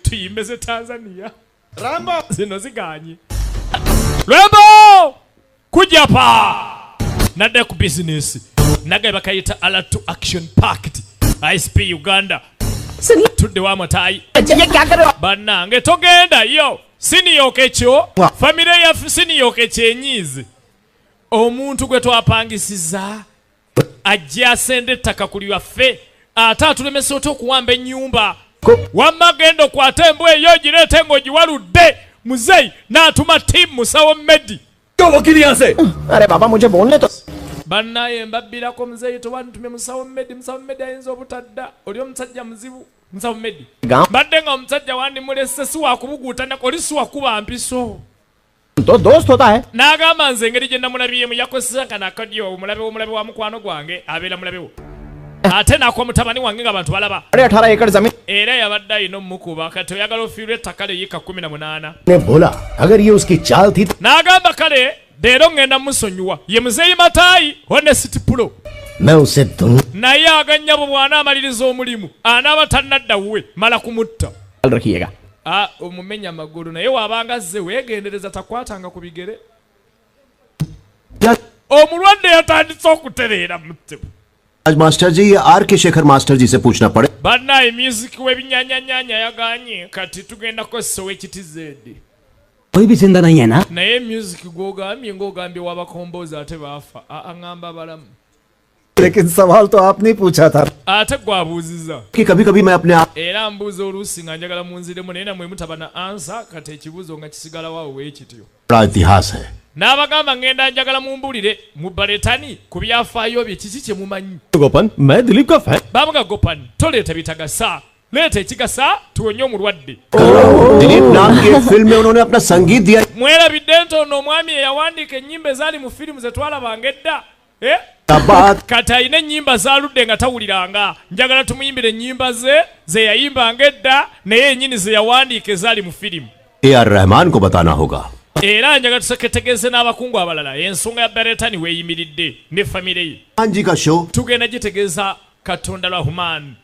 tuyimbe ze Tanzania Rambo zino ziganye Rambo kujja pa nadde ku business nagaye bakayita alert to action packed ISP Uganda tudde wa matayi bannange togenda yo siniyoke kyo famire ya siniyoke kyenyizi omuntu gwe twapangisiza ajja asende ettaka kuli waffe ate atulemesa oti okuwamba ennyumba wamagendo kwate embwa eyo gireete ng'ogiwaludde muzeyi n'atuma tiimu musawo medi bannaye mbabbirako muzeyi towantumye musawo medi ayinza obutadda oli omusajja muzibu musawo medi mbadde nga omusajja wandimulese si wakubuguutana oli si wakuba mpiso n'agamba nze engeri gye namulabyemu yakozesa nakadyo omulabe wa mukwano gwange abeera mulabewo ate nako mutabani wange nga bantu balaba era yabadde ayina omukuba kati oyagala ofiirwa ettaka leyika 18 n'agamba kale leero ngenda musonyiwa ye muzeeyi matayi honest pro naye agannyabo bwana amaliriza omulimu anaaba tannadda wuwe mala kumutta omumenya amagulu naye wabanga azze weegendereza takwatanga ku bigere omulwadde yatandise okutereera muttemu आज मास्टर जी आर के शेखर मास्टर जी से पूछना पड़े bannaye music w'ebinyanyanyanya yaganye kati tugenda kosewa ekitizedi कोई भी जिंदा नहीं है ना naye music gwogambye ng'ogambye w'abakombozi ate baafa aŋŋamba abalamu लेकिन सवाल तो आपने पूछा था ate gwabuuziza कि कभी-कभी मैं अपने आप era mbuuza oluusi nga njagala munziremu naye namwe mutaba na ansa kati ekibuuzo nga kisigalawo weekityo बड़ा इतिहास है n'abagamba ngenda njagala mumbulire mu baletani ku byafaayo bye kiki kye mumanyi गोपन मैं दिलीप का fan bamuga gopan toleeta bitagasa leeta ekigasa tuwonye omulwadde Dilip नाम की एक फिल्म में उन्होंने अपना संगीत दिया mwerabidde nti ono omwami eyawandiika ennyimba ezaali mu firimu ze twalabanga edda kati alina ennyimba zaaludde nga tawuliranga njagala tumuyimbire ennyimba ze yayimbanga edda naye ennyini ze yawandiika ezaali mu firimu AR Rahman को बताना होगा era njagala tuseketegeeze n'abakungu abalala ensonga ya beretani weeyimiridde ne famire ye जी का show tugenda gitegeeza katonda Rahman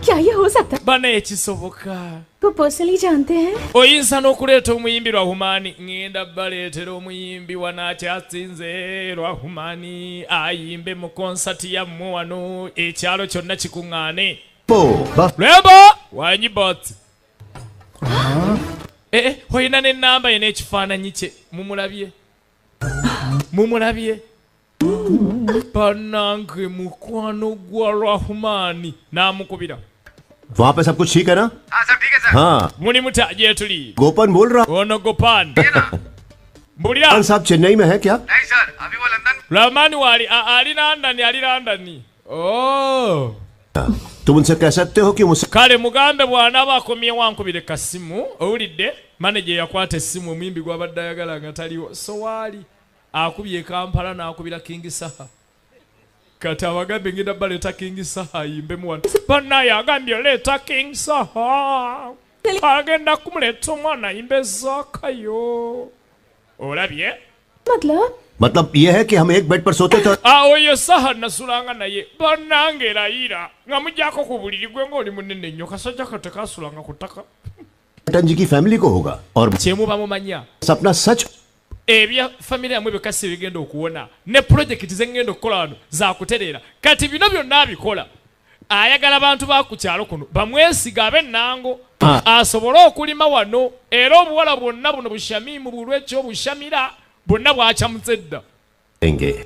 क्या ये हो सकता है? bana ekisoboka वो पर्सनली जानते हैं oyinza n'okuleeta omuyimbi Rahumani ngenda baleetera omuyimbi wanakyasinze Rahumani ayimbe mu konsati yammwe wano ekyalo kyonna kikuŋŋaane lwebo wanyibot oyina n'ennamba ye n'ekifaananyi kye mumulabye bannange mukwano gwa Rahumani n'amukubira वहाँ पे सब कुछ ठीक है ना हाँ muli mutaje tuli गोपन बोल रहा ono गोपान mbulira साहब चेन्नई में है क्या नहीं सर अभी वो London Rahmani wali ali London oh तुम उनसे कह सकते हो कि मुझसे kale mugambe bwana bakomye wankubire kasimu owulidde manager yakwata essimu omuyimbi gwabadde ayagala nga taliwo so wali akubye Kampala n'akubira King Saha kati abagambe ngenda baleeta King Saha ayimbemu wano bannaye agambye leeta King Saha agenda kumuleeta omwana ayimbe Zakayo olabye मतलब ये है कि हम एक बेड पर सोते थे oyo Saha nasulanga naye bannange layira nga mujjako ku buliri gwe ng'oli munene nnyo kasajja katekasulanga ku ttaka टन जी की फैमिली को होगा और kyemuba mumanya सपना सच ebya famire yamwe bekasi bigenda okuwona ne project zengenda okukola wano zakutereera kati bino byonna abikola ayagala abantu bakukyalo kuno bamwesiga ab'ennango asobole okulima wano era obuwala bwonna buno bushamimu bulwekyo bushamira bwonna bwakyamuzedda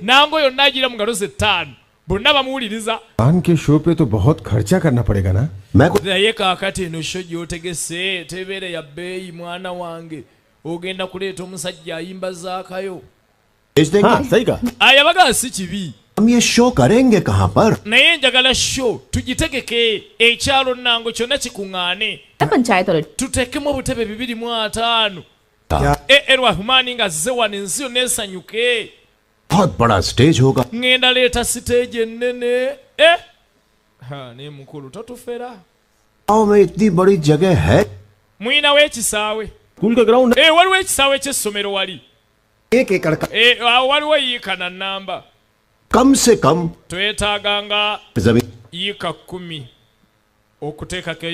nango yonna agira mu ngalo ze 5 bonna bamuwuliriza. पान के शो पे तो बहुत खर्चा करना पड़ेगा ना? naye kaakati eno sho gy'otegese tebeere ya bbeeyi mwana wange ogenda kuleeta omusajja ayimba zaakayo. हाँ, सही कहा। ayabaga si kibi. हम ये शो करेंगे कहाँ पर? naye njagala sho tugitegeke ekyalo nango kyonna kikuŋŋaane tuteekemu obutebe 250 Rahmani ng'azze wano ensi yonna esanyuke. बहुत बड़ा स्टेज होगा। ngenda leeta siteegi ennene. ne mukulu totufera. गाँव में इतनी बड़ी जगह है? muyinawo ekisaawe. स्कूल का ground waliwo ekisaawe ky'essomero wali. एक एकड़ का waliwo yiika na namba. कम से कम twetaaganga जमीन yiika 10 okuteekako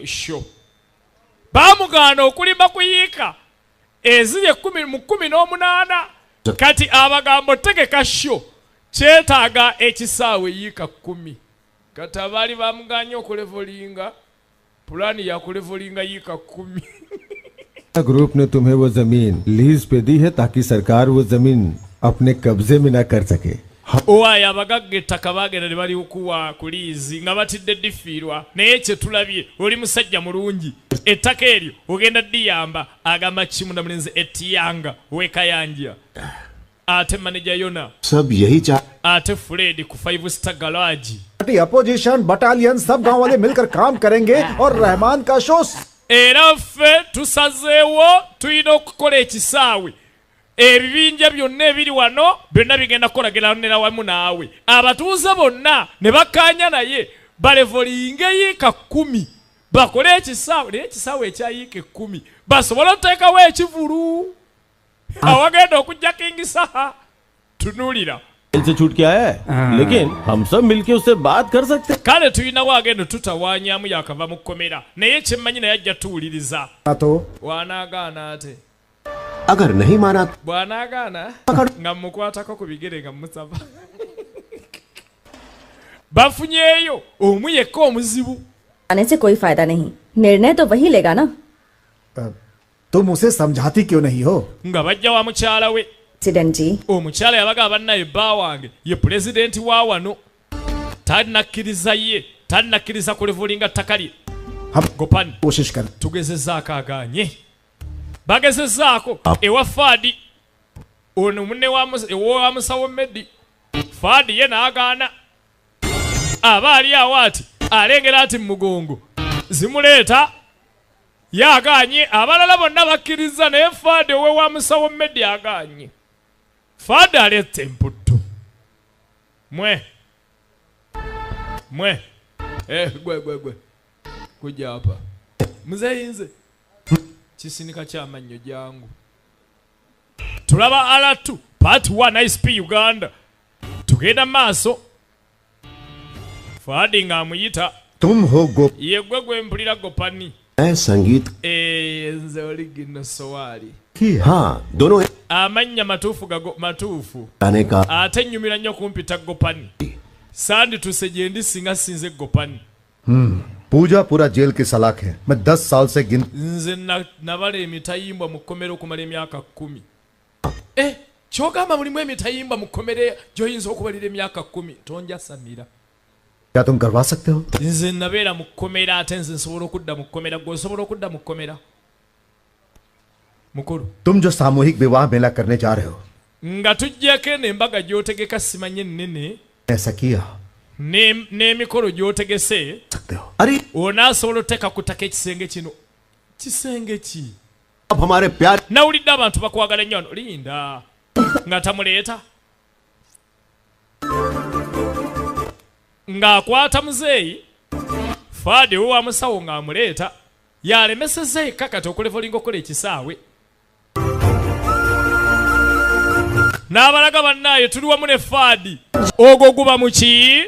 sho. baamugaana okulimba ku yiika eziri 18 kati abagambo tegeka sho kyetaaga ekisaawe yiika 10 kati abaali bamuganye okulevolinga pulaani yakulevolinga yiika 10. ग्रुप ने तुम्हें वो जमीन लीज पे दी है ताकि सरकार वो जमीन अपने कब्जे में ना कर सके। owaayo abagagga ettaka baagenda ne balikuwa ku liizi nga batidde ddifiirwa naye kye tulabye oli musajja mulungi ettaka eryo ogenda ddiyamba agamba kimu na mulenzi ettiyanga wekayanja ate maneja yona सब यही चाह ate Fred ku 5 star garage opposition battalion सब गांव वाले मिलकर काम करेंगे और रहमान का show era ffe tusazeewo tulina okukola ekisaawe ebibinja byonna ebiri wano byonna bigenda kukolageranira wamu naawe abatuuze bonna ne bakkaanya naye balevolinge yiika 10 bakole ekisaawe naye ekisaawe ekyayiika 10 basobole okuteekawo ekivulu awagenda okujja kingisaha tunuulira से छूट के आया है लेकिन हम सब मिलके उससे बात कर सकते हैं। kale tulinawo agenda tutawaanyaamu yakava mu kkomera naye kyemmanyi naye ajja tuwuliriza bw'anaagaana ate अगर नहीं माना bw'anaagaana nga mukwatako ku bigere nga musaba bafunyeeyo omu yekka omuzibu आने से कोई फायदा नहीं, निर्णय तो वही लेगा ना। तुम उसे समझाती क्यों नहीं हो? nga bajja wa mukyala we omukyala yabaga abannaye bba wange ye pulezidenti wa wano talinakkiriza ye talinakkiriza kulevulinga ttaka lye gopani tugezezaako agaanye bagezezaako ewa faadi ono munne wa musawo meddi faadi ye n'agaana aba ali awo ati alengera ati mugongo zimuleeta yagaanye abalala bonna bakkiriza naye faadi owe wa musawo meddi agaanye faadi alette emputtu mwe gwe kujja apa muzeyinze kisinika kyamannyo jangu tulaba alatu part 1 ISP Uganda tugenda maaso faadi ng'amuyita तुम हो गो ye gwe mpulira gopani संगीत nze oligino sowali हाँ दोनों amannya matuufu gago matuufu गाने का ate nnyumira nnyo kumpita gopani sandi tuse gye ndi singa sinze gopani पूजा पूरा जेल की सलाख है। मैं 10 साल से गिन nze nabala emitayimbwa mu kkomera okumala emyaka 10 kyogamba mulimu emitayimbwa mu kkomera gy'oyinza okubalira emyaka 10 tonjasamira क्या तुम करवा सकते हो? nze nabeera mu kkomera ate nze nsobola okudda mu kkomera gwe osobola okudda mu kkomera mukulu तुम जो सामूहिक विवाह मेला करने जा रहे हो nga tujjako eno embaga gy'otegeka simanye ennene ऐसा किया n'emikolo gy'otegese onaasobola oteeka ku ttaka ekisenge kino kisenge ki nawulidde abantu bakwagala nnyo wano linda nga tamuleeta ng'akwata muzeeyi faadi we wa musawo ng'amuleeta yalemesezza yekka kati okulevolinga okukola ekisaawe n'abalaga bannaayo tuli wamu ne faadi ogwo guba muki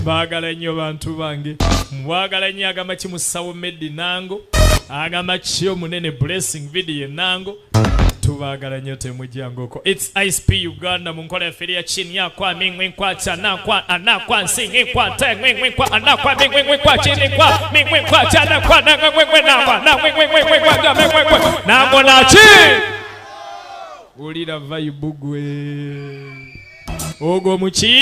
baagala nnyo bantu bange mwagala nnyo agamba ki musawo meddi nango agamba ki omunene blessing video nango tubaagala nnyo temujjangoko its ISP Uganda mu nkola yaffe ya chini yakwa mingwe nkwa chana kwa anakwa nsinge kwa tengwe kwa anakwa mingwe kwa chini kwa mingwe kwa chana kwa nangwe nangwa nangwe kwa jamwe kwa nango na chi ulira vibe gwe ogwo muki